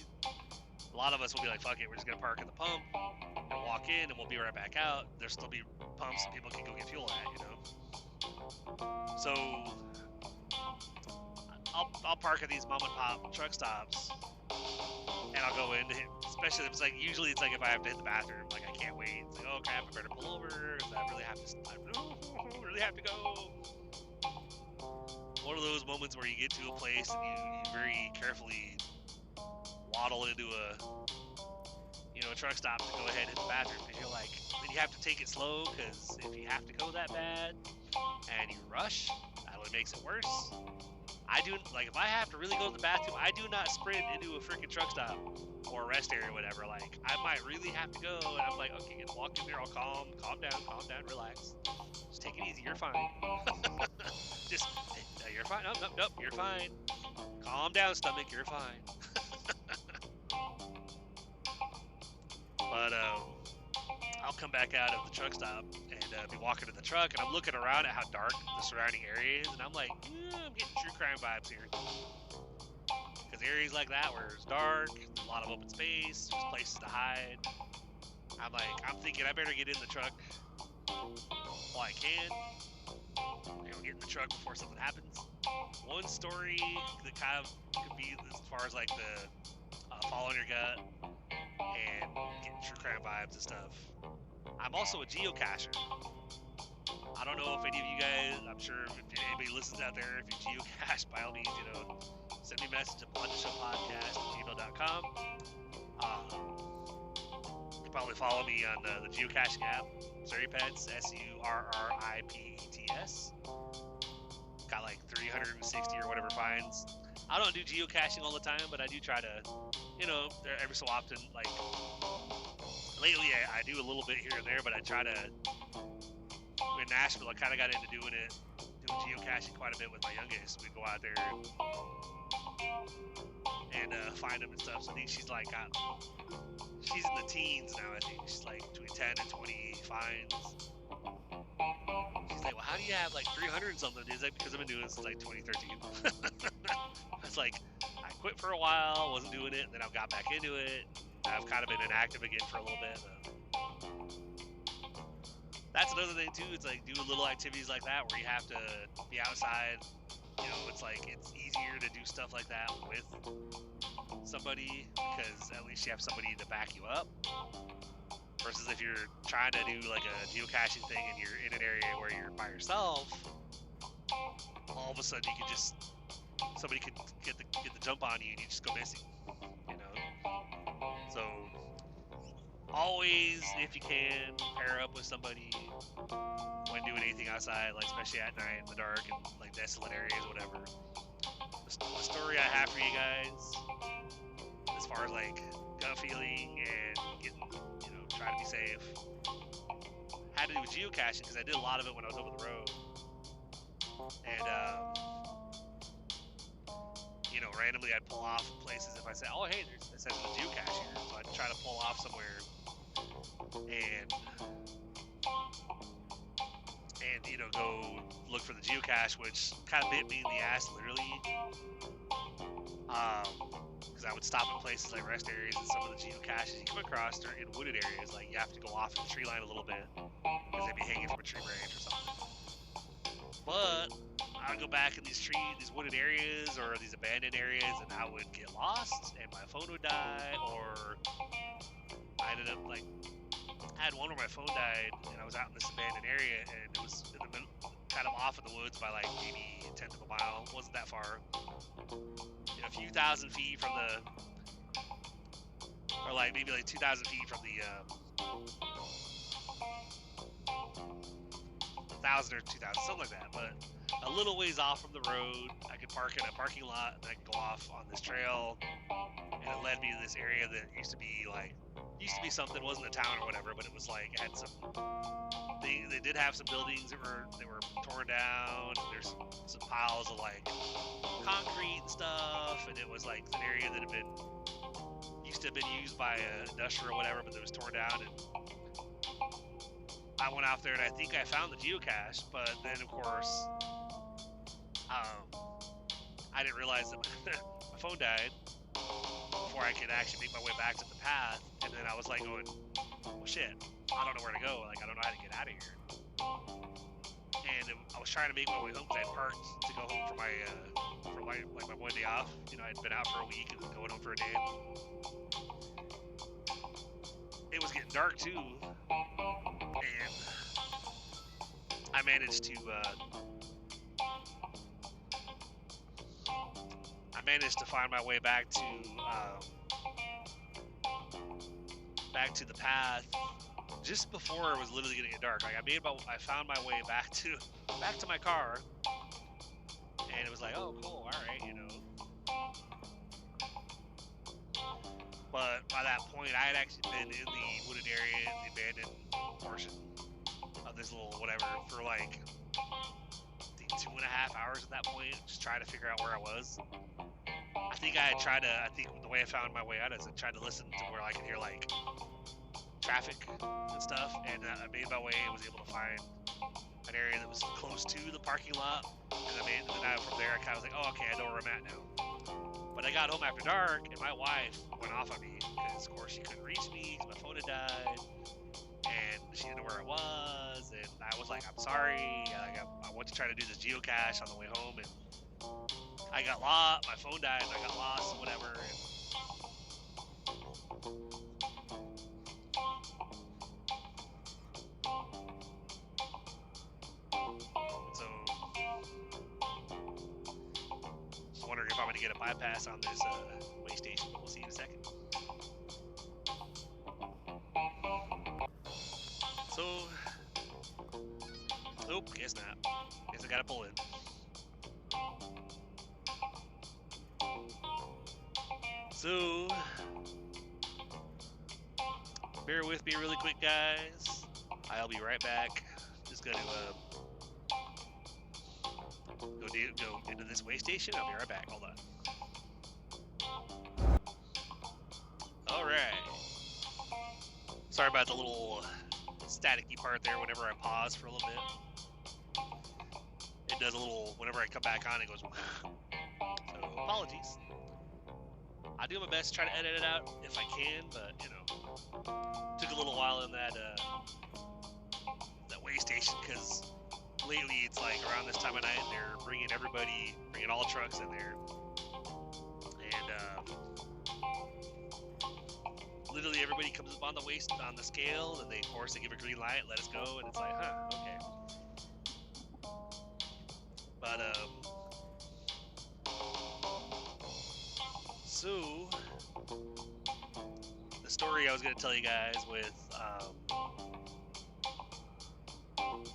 a lot of us will be like, fuck it, we're just going to park at the pump and walk in and we'll be right back out. There'll still be pumps that people can go get fuel at, So I'll park at these mom and pop truck stops and I'll go in, especially if it's like, usually it's like if I have to hit the bathroom, like I can't wait. It's like, oh crap, I better pull over because I really have to go. One of those moments where you get to a place and you very carefully waddle into a truck stop to go ahead and hit the bathroom, because you're like, then you have to take it slow, because if you have to go that bad and you rush, that only makes it worse. I do, like, if I have to really go to the bathroom, I do not sprint into a freaking truck stop or a rest area or whatever. Like, I might really have to go, and I'm like, okay, walk in there, I'll calm down, relax. Just take it easy, you're fine. Just, you're fine, nope, you're fine. Calm down, stomach, you're fine. But I'll come back out of the truck stop and be walking to the truck, and I'm looking around at how dark the surrounding area is, and I'm like, I'm getting true crime vibes here. Because areas like that where it's dark, there's a lot of open space, there's places to hide. I'm thinking I better get in the truck while I can. Get in the truck before something happens. One story that kind of could be as far as like the following your gut and getting true crime vibes and stuff. I'm also a geocacher. I don't know if any of you guys, I'm sure if anybody listens out there, if you geocache, by all means, send me a message at blodgettshowpodcast@gmail.com. You can probably follow me on the geocaching app, Surripets, SURRIPETS. Got like 360 or whatever finds. I don't do geocaching all the time, but I do try to, every so often, like, lately I do a little bit here and there, but I try to, in Nashville, I kind of got into doing geocaching quite a bit with my youngest. We'd go out there and find them and stuff. So I think she's she's in the teens now, I think. She's like between 10 and 20 finds. She's like, well, how do you have like 300 and something? Is that because I've been doing this since like 2013? It's like, I quit for a while, wasn't doing it, and then I got back into it. I've kind of been inactive again for a little bit. That's another thing too. It's like doing little activities like that where you have to be outside. It's like it's easier to do stuff like that with somebody, because at least you have somebody to back you up. Versus if you're trying to do like a geocaching thing and you're in an area where you're by yourself, all of a sudden you could somebody could get the jump on you and you just go missing. So always, if you can, pair up with somebody when doing anything outside, like especially at night in the dark and like desolate areas, whatever. The story I have for you guys, as far as like gut feeling and getting, trying to be safe, had to do with geocaching, because I did a lot of it when I was over the road. And randomly I'd pull off places if I say, oh hey, it says there's a geocache here, so I'd try to pull off somewhere and go look for the geocache, which kind of bit me in the ass, literally. Because I would stop in places like rest areas, and some of the geocaches you come across are in wooded areas. Like, you have to go off the tree line a little bit because they'd be hanging from a tree branch or something. But I would go back in these wooded areas or these abandoned areas, and I would get lost, and my phone would die, or I ended up I had one where my phone died, and I was out in this abandoned area, and it was in the middle, kind of off in the woods by like maybe a tenth of a mile. It wasn't that far. A few thousand feet from or like maybe like 2,000 feet from the 1,000 or 2,000, something like that. But a little ways off from the road, I could park in a parking lot, and I could go off on this trail, and it led me to this area that used to be something. It wasn't a town or whatever, but it was like, it had they did have some buildings that were torn down. There's some piles of like concrete and stuff, and it was like an area that used to have been used by an industrial or whatever, but it was torn down, and I went out there and I think I found the geocache, but then of course, I didn't realize that my phone died before I could actually make my way back to the path. And then I was like going, well, shit, I don't know where to go. Like, I don't know how to get out of here. And I was trying to make my way home because I parked to go home for my one day off. You know, I'd been out for a week and was going home for a day. It was getting dark too, and I managed to find my way back to the path just before it was literally gonna get dark. Like I found my way back to my car, and it was like, oh cool, all right, you know. But by that point, I had actually been in the wooded area, the abandoned portion of this little whatever, for like I think 2.5 hours at that point, just trying to figure out where I was. I think the way I found my way out is I tried to listen to where I could hear like traffic and stuff, and I made my way and was able to find an area that was close to the parking lot, and then from there I kind of was like, oh okay, I know where I'm at now. But I got home after dark, and my wife went off on me because of course she couldn't reach me because my phone had died, and she didn't know where I was, and I was like, I'm sorry, I went to try to do this geocache on the way home, and I got lost, my phone died, and I got lost, whatever. So, just wondering if I'm going to get a bypass on this way station. We'll see in a second. So, nope, guess not. Guess I got to pull in. So, bear with me really quick, guys. I'll be right back. Just gonna go into this way station. I'll be right back. Hold on. All right. Sorry about the little staticky part there. Whenever I pause for a little bit, it does a little. Whenever I come back on, it goes. So apologies. I do my best to try to edit it out if I can, but you know, took a little while in that way station because lately it's like around this time of night they're bringing all trucks in there, and literally everybody comes up on the scale, and of course they give a green light, let us go, and it's like, huh, okay. But so the story I was going to tell you guys with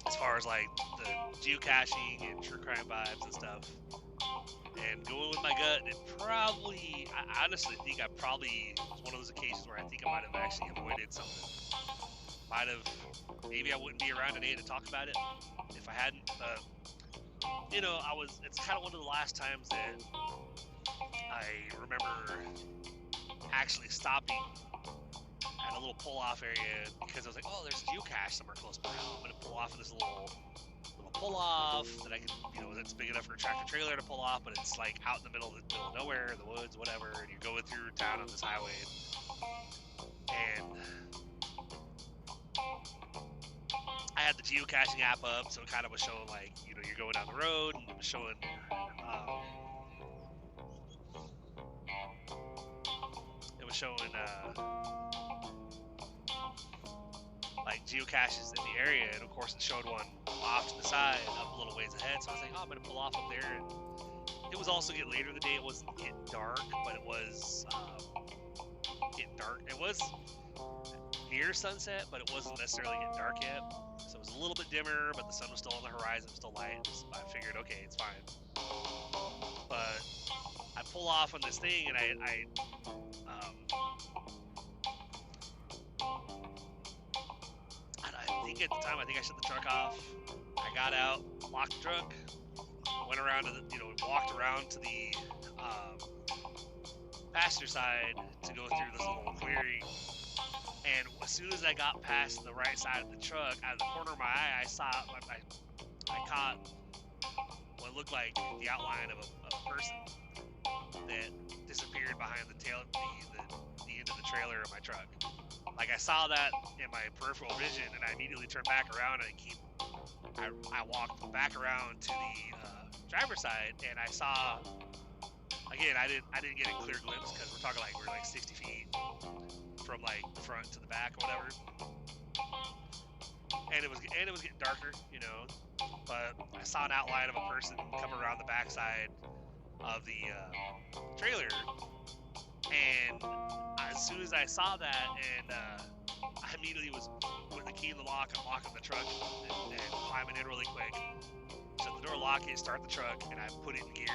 as far as like the geocaching and true crime vibes and stuff, and going with my gut, I honestly think I probably was one of those occasions where I think I might have actually avoided something. Maybe I wouldn't be around today to talk about it if I hadn't, but you know, it's kind of one of the last times that I remember actually stopping at a little pull-off area because I was like, oh, there's a geocache somewhere close by. I'm going to pull off of this little pull-off that I can, you know, that's big enough for a tractor-trailer to pull off, but it's like out in the middle of nowhere, in the woods, whatever, and you're going through town on this highway. And I had the geocaching app up, so it kind of was showing like, you know, you're going down the road, and it was showing like geocaches in the area, and of course it showed one off to the side, up a little ways ahead. So I was like, oh, I'm gonna pull off up there. And it was also getting later in the day. It wasn't getting dark, but it was getting dark. It was near sunset, but it wasn't necessarily getting dark yet. So it was a little bit dimmer, but the sun was still on the horizon, still light. So I figured, okay, it's fine. But I pull off on this thing, and I think at the time, I shut the truck off. I got out, locked the truck, went around walked around to the passenger side to go through this little clearing, And as soon as I got past the right side of the truck, out of the corner of my eye, I caught what looked like the outline of a person that disappeared behind the end of the trailer of my truck. Like, I saw that in my peripheral vision, and I immediately turned back around and I walked back around to the driver's side, and I saw. Again, I didn't get a clear glimpse because we're like 60 feet from like the front to the back or whatever, and it was getting darker, you know. But I saw an outline of a person come around the backside of the trailer, and as soon as I saw that, and I immediately was with the key in the lock, I'm locking the truck and climbing in really quick. So the door lock it, start the truck, and I put it in gear,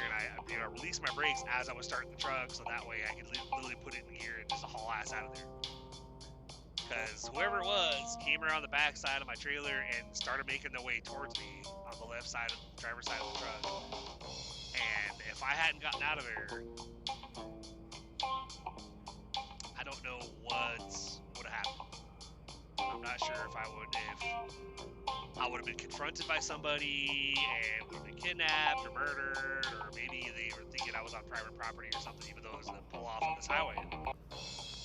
and I released my brakes as I was starting the truck, so that way I could literally put it in gear and just haul ass out of there. Because whoever it was came around the back side of my trailer and started making their way towards me on the left side of the driver's side of the truck. And if I hadn't gotten out of there, I don't know what would have happened. I'm not sure if I would have been confronted by somebody and would have been kidnapped or murdered, or maybe they were thinking I was on private property or something, even though it was a pull off on this highway.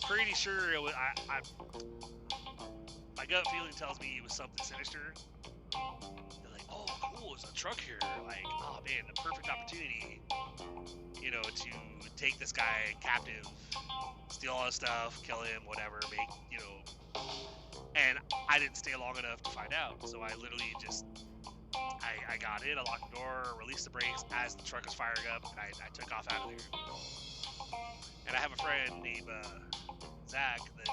Pretty sure it was. My gut feeling tells me it was something sinister. They're like, oh, cool, there's a truck here. Like, oh man, the perfect opportunity, you know, to take this guy captive, steal all his stuff, kill him, whatever, you know. And I didn't stay long enough to find out, so I literally just, I got in, I locked the door, released the brakes as the truck was firing up, and I took off out of there. And I have a friend named Zach that,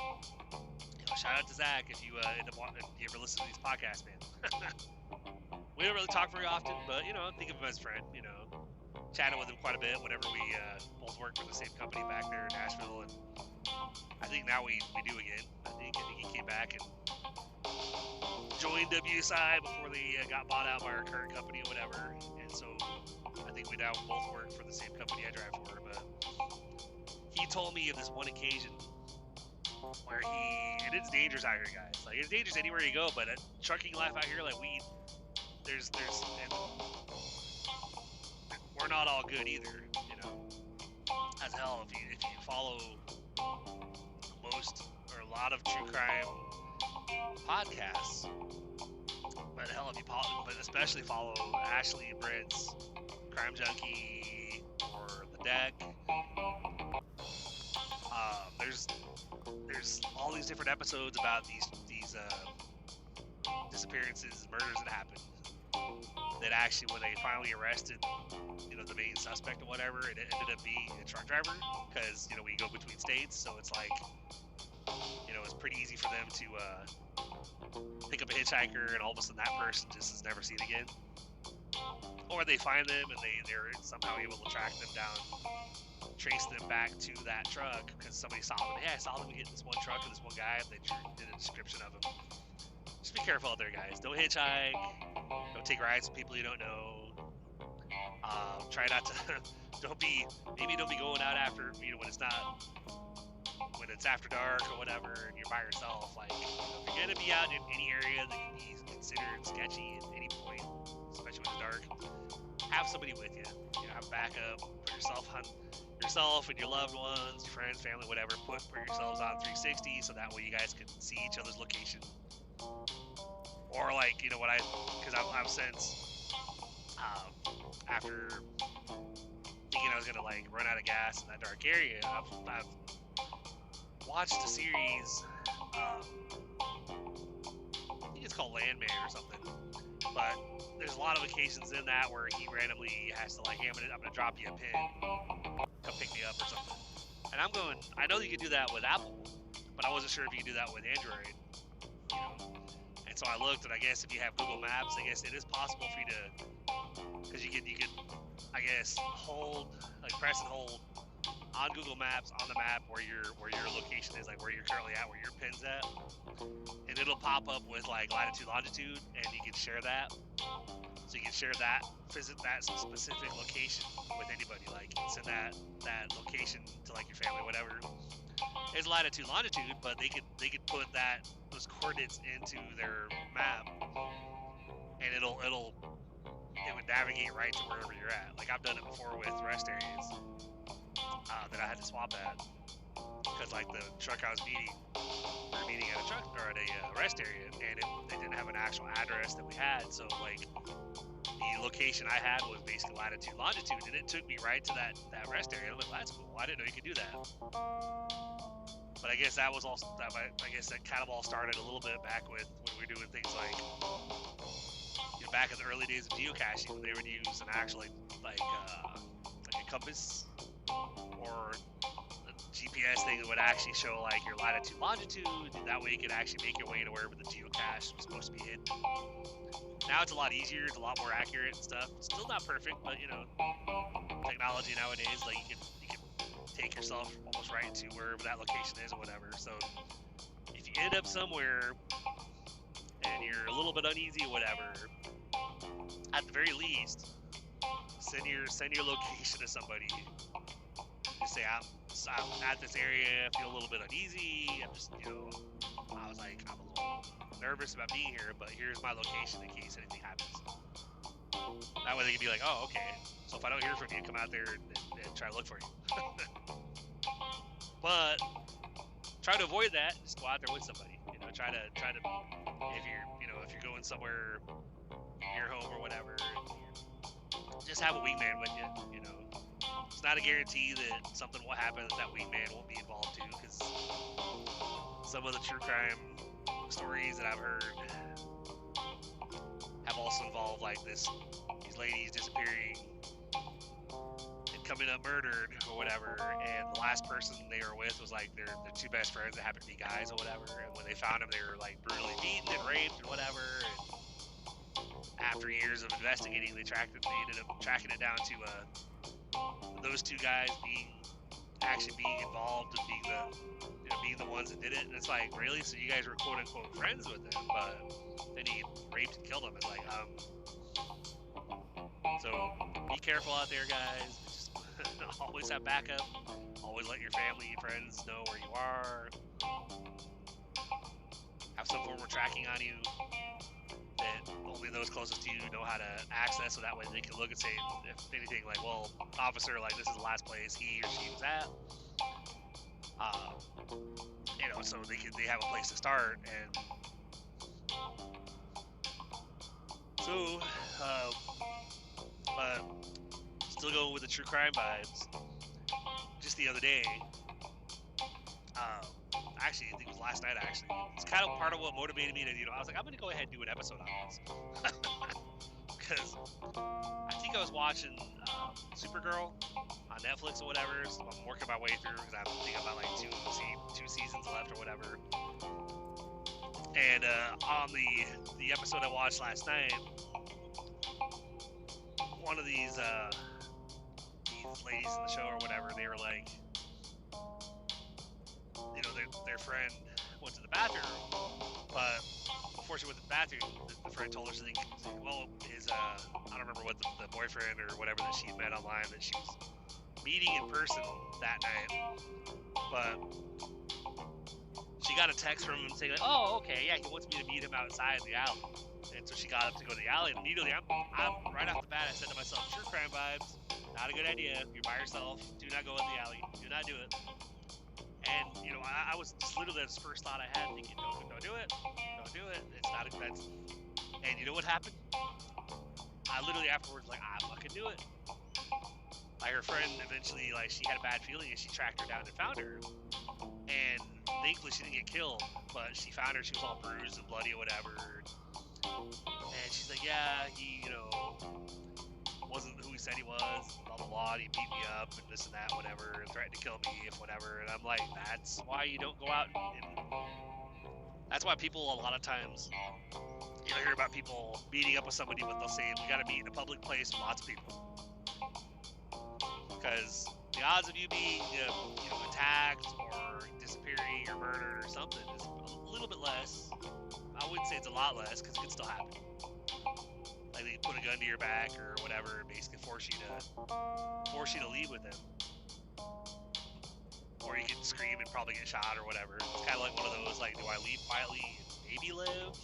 you know, shout out to Zach if you ever listen to these podcasts, man. We don't really talk very often, but, you know, think of him as a friend, you know. Chatted with him quite a bit whenever we both worked for the same company back there in Nashville, and I think now we do again. I think he came back and joined WSI before they got bought out by our current company or whatever, and so I think we now both work for the same company I drive for. But he told me of this one occasion where and it's dangerous out here, guys. Like, it's dangerous anywhere you go, but trucking life out here, like, there's and we're not all good either, you know. As hell, if you follow most or a lot of true crime podcasts, but hell, but especially follow Ashley and Brent's Crime Junkie or The Deck. There's all these different episodes about these disappearances, murders that happened. That actually, when they finally arrested, you know, the main suspect or whatever, it ended up being a truck driver, because, you know, we go between states, so it's like, you know, it's pretty easy for them to pick up a hitchhiker, and all of a sudden that person just is never seen again. Or they find them and they're somehow able to track them down, trace them back to that truck because somebody saw them. Yeah, I saw them get this one truck and this one guy, and they did a description of him. Just be careful out there, guys. Don't hitchhike. Don't take rides with people you don't know. Try not to. Don't be going out after, you know, when it's after dark or whatever, and you're by yourself. Like, you know, if you're gonna be out in any area that can be considered sketchy at any point, especially when it's dark, have somebody with you. You know, have backup. Put yourself and your loved ones, your friends, family, whatever. Put yourselves on 360 so that way you guys can see each other's location. Or, like, you know what, because I've since, after thinking I was gonna, like, run out of gas in that dark area, I've watched a series, I think it's called Landman or something, but there's a lot of occasions in that where he randomly has to, like, hey, I'm gonna drop you a pin, come pick me up or something. And I'm going, I know you can do that with Apple, but I wasn't sure if you could do that with Android, you know. And so I looked, and I guess if you have Google Maps, I guess it is possible for you to, because you could, I guess, press and hold on Google Maps on the map where your location is, like where you're currently at, where your pin's at, and it'll pop up with like latitude, longitude, and you can share that. So you can share that, visit that specific location with anybody, like send that location to like your family, whatever. it's latitude, longitude, but they could put those coordinates into their map, and it would navigate right to wherever you're at. Like, I've done it before with rest areas that I had to swap at, because like the truck I was meeting, we were meeting at a truck or at a rest area, and they didn't have an actual address that we had, so like the location I had was basically latitude, longitude, and it took me right to that rest area. I'm like, well, that's cool. I didn't know you could do that. But I guess that was also I guess that kind of all started a little bit back with when we were doing things like, back in the early days of geocaching, when they would use an actual like a compass or a GPS thing that would actually show like your latitude, longitude, and that way you could actually make your way to wherever the geocache was supposed to be hidden. Now it's a lot easier, it's a lot more accurate and stuff. It's still not perfect, but technology nowadays, like you can take yourself almost right to wherever that location is or whatever. So if you end up somewhere and you're a little bit uneasy or whatever, at the very least, send your location to somebody. Just say, I'm at this area, I feel a little bit uneasy. I'm just, I was like, I'm a little nervous about being here, but here's my location in case anything happens. That way they can be like, oh, okay. So if I don't hear from you, come out there and try to look for you. But try to avoid that. Just go out there with somebody. Try to if you're going somewhere near home or whatever, just have a wingman with you. It's not a guarantee that something will happen that wingman won't be involved too, because some of the true crime stories that I've heard have also involved like these ladies disappearing and coming up murdered or whatever, and the last person they were with was like their two best friends that happened to be guys or whatever, and when they found them they were like brutally beaten and raped and whatever, and after years of investigating they ended up tracking it down to those two guys being involved and being the ones that did it. And it's like, really? So you guys were quote unquote friends with them, but then he raped and killed them. It's like, so be careful out there, guys. Just always have backup. Always let your family and friends know where you are. Have some form of tracking on you that only those closest to you know how to access, so that way they can look and say, if anything, like, well, officer, like, this is the last place he or she was at. So they have a place to start. And so, still going with the true crime vibes. Just the other day, actually, I think it was last night, actually. It's kind of part of what motivated me to, I was like, I'm going to go ahead and do an episode on this. Because I think I was watching Supergirl on Netflix or whatever. So I'm working my way through because I think I'm about like two seasons left or whatever. And on the episode I watched last night, one of these ladies in the show or whatever, they were like, their friend went to the bathroom, but before she went to the bathroom, the friend told her something. Well, I don't remember what the boyfriend or whatever that she met online that she was meeting in person that night, but she got a text from him saying like, oh, okay, yeah, he wants me to meet him outside in the alley. And so she got up to go to the alley, and immediately I'm right off the bat, I said to myself, true crime vibes, not a good idea. You're by yourself. Do not go in the alley. Do not do it. And I was just literally, that's the first thought I had, thinking, don't do it. Don't do it. It's not a that's. And you know what happened? I literally afterwards like, I fucking do it. Like, her friend eventually, like, she had a bad feeling and she tracked her down and found her. And thankfully she didn't get killed, but she found her. She was all bruised and bloody or whatever. And she's like, yeah, he, wasn't who he said he was, blah blah blah, he beat me up and this and that, whatever, and threatened to kill me if whatever. And I'm like, that's why you don't go out and that's why people a lot of times, hear about people meeting up with somebody, but they'll say, we gotta meet in a public place with lots of people. Because the odds of you being attacked or disappearing or murdered or something is a little bit less. I wouldn't say it's a lot less, because it could still happen. Like, they put a gun to your back or whatever, basically force you to leave with them, or or you can scream and probably get shot or whatever. It's kind of like one of those, like, do I leave quietly and maybe live?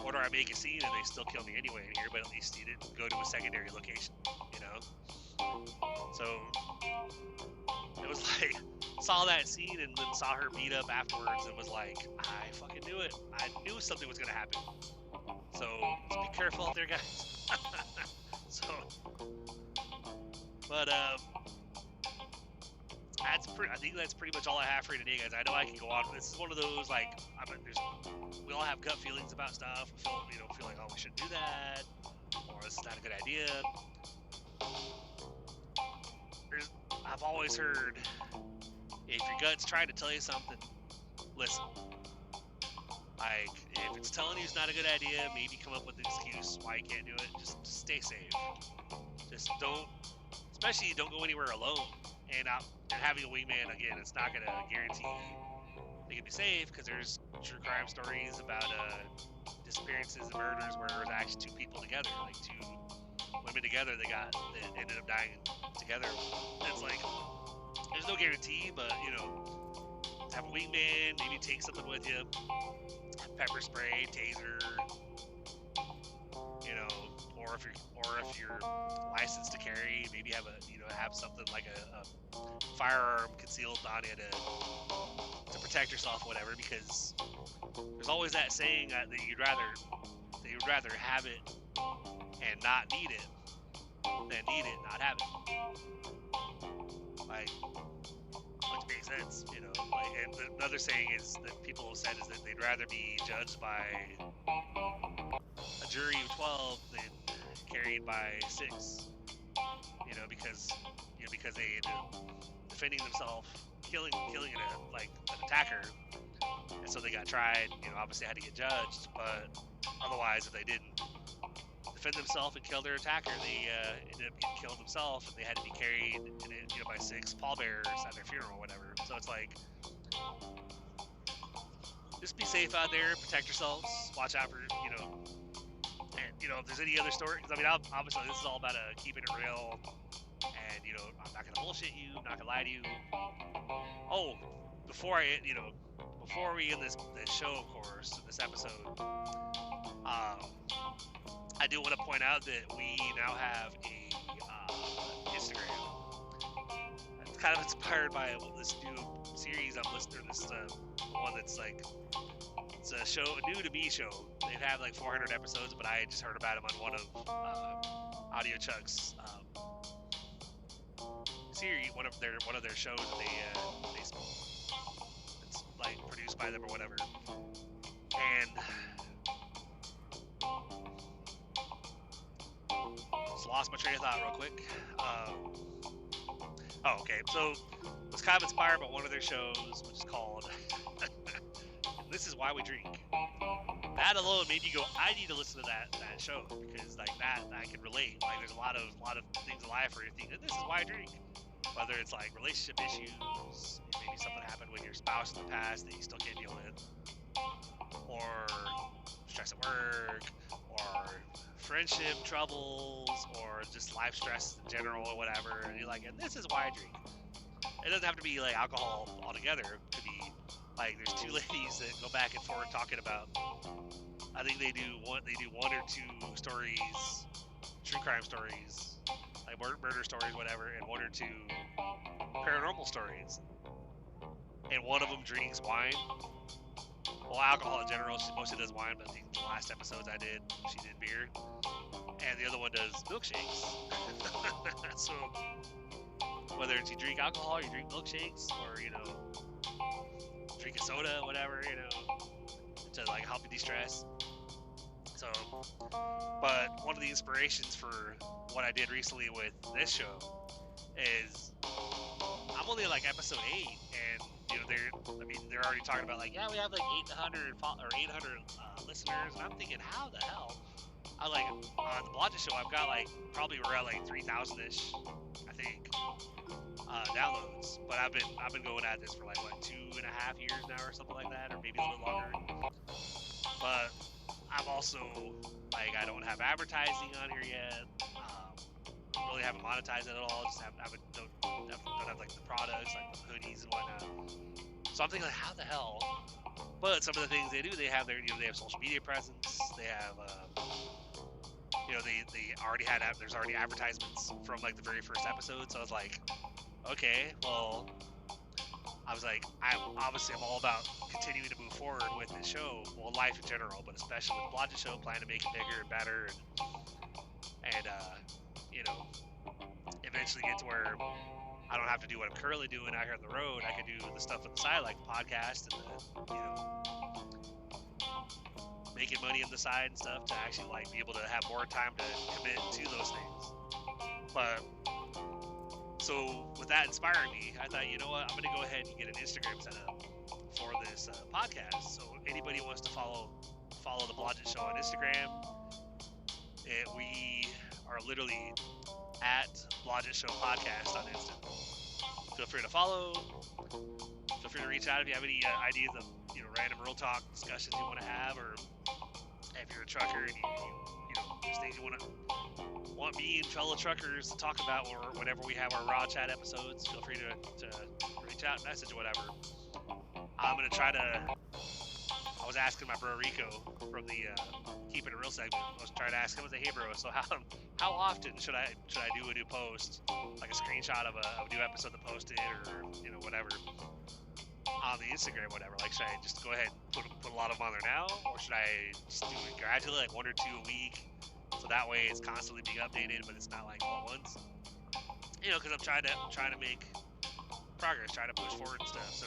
Or do I make a scene and they still kill me anyway in here, but at least you didn't go to a secondary location, you know? So, it was like, saw that scene and then saw her beat up afterwards and was like, I fucking knew it. I knew something was going to happen. So, just be careful out there, guys. So, but, I think that's pretty much all I have for you today, guys. I know I can go on. This is one of those, like, we all have gut feelings about stuff. We feel like, oh, we shouldn't do that, or this is not a good idea. I've always heard, if your gut's trying to tell you something, listen. Like, if it's telling you it's not a good idea, maybe come up with an excuse why you can't do it. Just stay safe. Just especially don't go anywhere alone. And having a wingman, again, it's not going to guarantee they can be safe, because there's true crime stories about disappearances and murders where there was actually two people together, like two women together that ended up dying together. And it's like, there's no guarantee, but, have a wingman, maybe take something with you, pepper spray, taser, or if you're licensed to carry, maybe have have something like a firearm concealed on you to protect yourself, whatever. Because there's always that saying that you'd rather have it and not need it than need it and not have it. Like, which makes sense, Like, and another saying is that people have said is that they'd rather be judged by a jury of 12 than carried by 6, because they ended up defending themselves, killing an attacker, and so they got tried. Obviously had to get judged, but otherwise, if they didn't defend themselves and kill their attacker, they ended up getting killed themselves, and they had to be carried by 6 pallbearers at their funeral, or whatever. So it's like, just be safe out there, protect yourselves, watch out for and if there's any other stories. I mean, obviously this is all about keeping it real, and I'm not gonna bullshit you, I'm not gonna lie to you. Oh, before we end this show, of course, this episode, I do want to point out that we now have a Instagram. It's kind of inspired by this new series I'm listening to. This one that's like, it's a new to me show. They've had like 400 episodes, but I just heard about them on one of Audio Chuck's series, one of their shows, and they it's like produced by them or whatever. And just lost my train of thought real quick. Okay. So it was kind of inspired by one of their shows, which is called This Is Why We Drink. That alone made me go, I need to listen to that show, because like that I can relate. Like, there's a lot of things in life where you think that this is why I drink. Whether it's like relationship issues, maybe something happened with your spouse in the past that you still can't deal with, or stress at work, or friendship troubles, or just life stress in general, or whatever. And you're like, and this is why I drink. It doesn't have to be like alcohol altogether. It could be like, there's two ladies that go back and forth talking about, I think they do one or two stories, true crime stories, like murder stories, whatever, and one or two paranormal stories. And one of them drinks wine. Well, alcohol in general, she mostly does wine, but I think the last episodes I did, she did beer. And the other one does milkshakes. So, whether it's you drink alcohol, or you drink milkshakes, or, drink a soda, whatever, to like help you de-stress. So, but one of the inspirations for what I did recently with this show is, I'm only like episode 8, and they're already talking about like, yeah, we have like 800 listeners, and I'm thinking, how the hell? I like, on the Blodgett Show, I've got like, probably we're at like 3,000-ish, I think, downloads. But I've been going at this for like, what, 2.5 years now or something like that, or maybe a little longer. But I'm also, like, I don't have advertising on here yet. Really haven't monetized it at all. Just haven't done have like the products, like the hoodies and whatnot. So I'm thinking, like, how the hell? But some of the things they do, they have they have social media presence. They have, they already had there's already advertisements from like the very first episode. So I was like, okay, well, I was like, I'm all about continuing to move forward with this show, well, life in general, but especially with the Blodgett Show, plan to make it bigger and better, and eventually get to where I don't have to do what I'm currently doing out here on the road. I can do the stuff on the side, like the podcast and making money on the side and stuff, to actually like be able to have more time to commit to those things. But so with that inspiring me, I thought, you know what, I'm gonna go ahead and get an Instagram set up for this podcast. So anybody who wants to follow the Blodgett Show on Instagram, we are literally at Blodgett Show Podcast on Instagram. Feel free to follow. Feel free to reach out if you have any ideas of random real talk discussions you want to have, or if you're a trucker and you just things you want me and fellow truckers to talk about, or whenever we have our raw chat episodes. Feel free to reach out, message, or whatever. I'm gonna try to. I was asking my bro Rico from the Keeping It Real segment. I was trying to ask him, I was like, hey bro, so how often should I do a new post, like a screenshot of a new episode to post it, or whatever, on the Instagram, whatever. Like, should I just go ahead and put a lot of them on there now, or should I just do it gradually, like 1 or 2 a week, so that way it's constantly being updated, but it's not like all at once. Because I'm trying to make progress, trying to push forward and stuff. So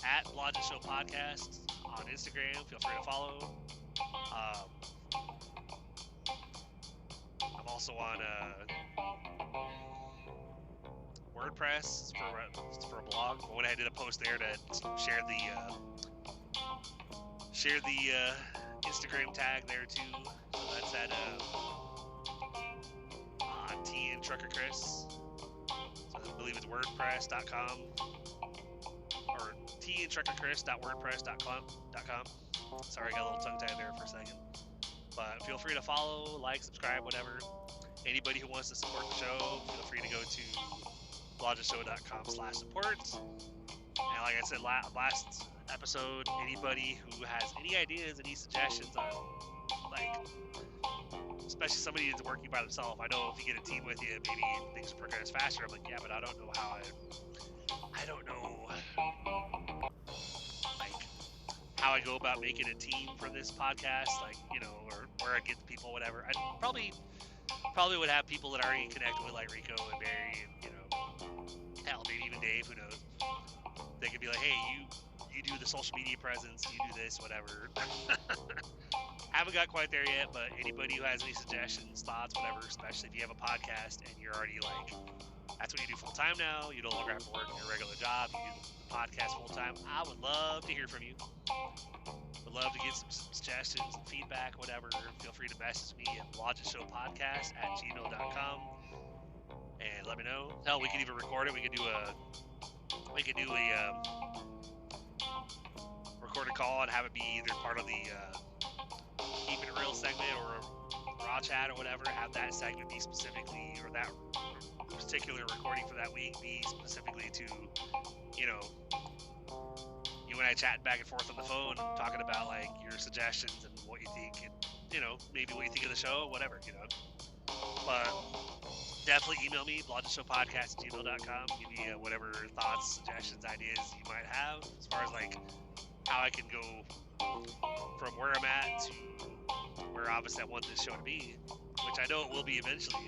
at Blodgett Show Podcast on Instagram, feel free to follow. I'm also on WordPress for a blog. I went ahead and did a post there to share the Instagram tag there too. So that's at TN Trucker Chris. So I believe it's WordPress.com or tntruckerchris.wordpress.com. Sorry, I got a little tongue tied there for a second. But feel free to follow, like, subscribe, whatever. Anybody who wants to support the show, feel free to go to blodgettshowpodcast.com/support. And like I said last episode, anybody who has any ideas, any suggestions on, like, especially somebody that's working by themselves. I know if you get a team with you, maybe things will progress faster. I'm like, yeah, but I don't know how how I go about making a team for this podcast, like, or where I get the people, whatever. I probably would have people that I already connect with, like Rico and Barry, and hell, maybe even Dave, who knows. They could be like, hey, you do the social media presence, you do this, whatever. Haven't got quite there yet, but anybody who has any suggestions, thoughts, whatever, especially if you have a podcast and you're already like, that's what you do full time now, you no longer have to work your regular job, you do the podcast full time, I would love to hear from you. Would love to get some suggestions and feedback, whatever. Feel free to message me at blodgettshowpodcast@gmail.com and let me know. Hell, we could even record it. We could do a recorded call and have it be either part of the Keeping It Real segment or raw chat or whatever. Have that segment be specifically, or that particular recording for that week be specifically to, you and I chatting back and forth on the phone, talking about like your suggestions and what you think, and maybe what you think of the show, whatever, But definitely email me, blodgettshowpodcast@gmail.com. Give me whatever thoughts, suggestions, ideas you might have as far as like how I can go from where I'm at to where obviously I want this show to be, which I know it will be eventually.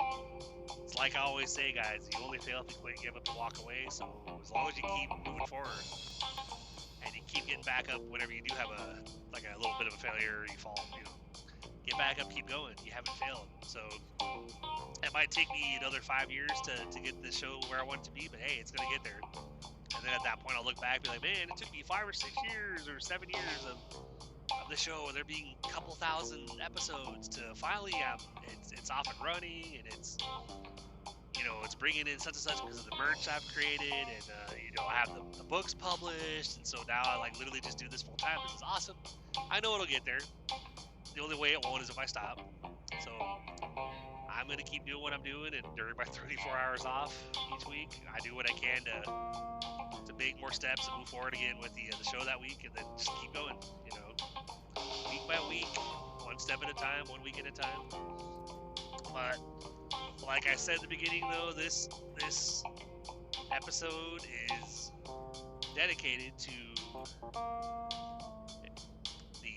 It's like I always say, guys, you only fail if you quit, give up, and walk away. So as long as you keep moving forward and you keep getting back up whenever you do have a little bit of a failure, you fall, get back up, keep going. You haven't failed. So it might take me another 5 years to get this show where I want it to be, but hey, it's gonna get there. And then at that point, I'll look back and be like, man, it took me 5 or 6 years or 7 years of the show, and there being a couple thousand episodes to finally, it's off and running, and it's bringing in such and such because of the merch I've created, and I have the books published, and so now I like literally just do this full time. This is awesome. I know it'll get there. The only way it won't is if I stop. So I'm going to keep doing what I'm doing, and during my 34 hours off each week, I do what I can to make more steps and move forward again with the show that week, and then just keep going, week by week, one step at a time, 1 week at a time. But like I said at the beginning, though, this episode is dedicated to the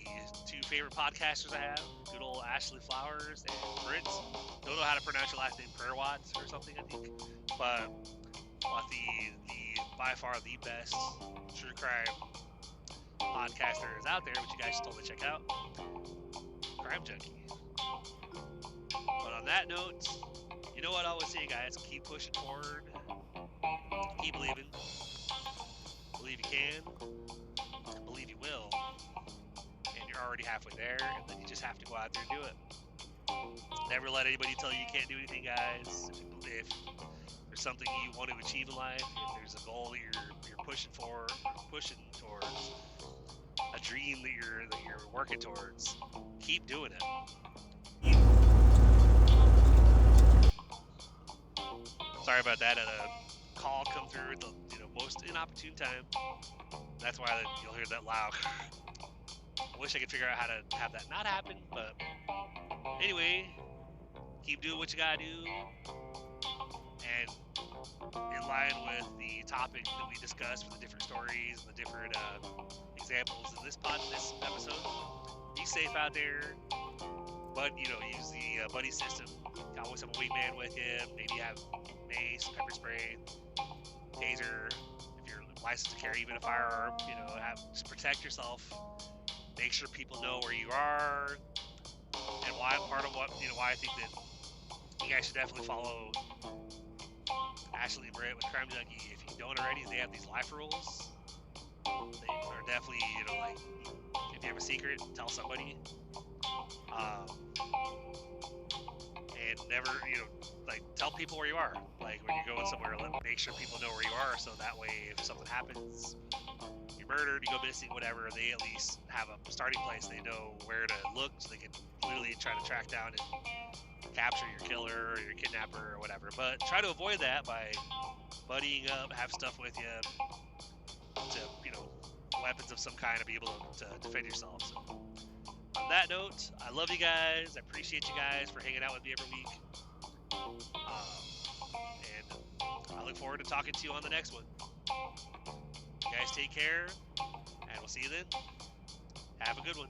two favorite podcasters I have, good old Ashley Flowers and Fritz. Don't know how to pronounce your last name, Prayer Watts or something, I think. But the by far the best true crime podcasters out there, which you guys should totally check out, Crime Junkie. But on that note, you know what I always say, guys, keep pushing forward, keep believing, believe you can, believe you will, and you're already halfway there, and then you just have to go out there and do it. Never let anybody tell you you can't do anything, guys. If there's something you want to achieve in life, if there's a goal that you're pushing for, pushing towards, a dream that you're working towards, keep doing it. Sorry about that. Had a call come through at the most inopportune time. That's why you'll hear that loud. I wish I could figure out how to have that not happen, but anyway, keep doing what you gotta do. And in line with the topic that we discussed with the different stories and the different examples in this episode, be safe out there. But use the buddy system. Always have a wingman with you. Maybe have mace, pepper spray, taser. If you're licensed to carry even a firearm, just protect yourself. Make sure people know where you are. And why I think that you guys should definitely follow Ashley and Britt with Crime Junkie. If you don't already, they have these life rules. They are definitely, if you have a secret, tell somebody. And never, tell people where you are. Like when you're going somewhere, make sure people know where you are, so that way if something happens, you're murdered, you go missing, whatever, they at least have a starting place. They know where to look, so they can literally try to track down and capture your killer or your kidnapper or whatever. But try to avoid that by buddying up, have stuff with you to, weapons of some kind to be able to defend yourself. So on that note, I love you guys. I appreciate you guys for hanging out with me every week. And I look forward to talking to you on the next one. You guys take care, and we'll see you then. Have a good one.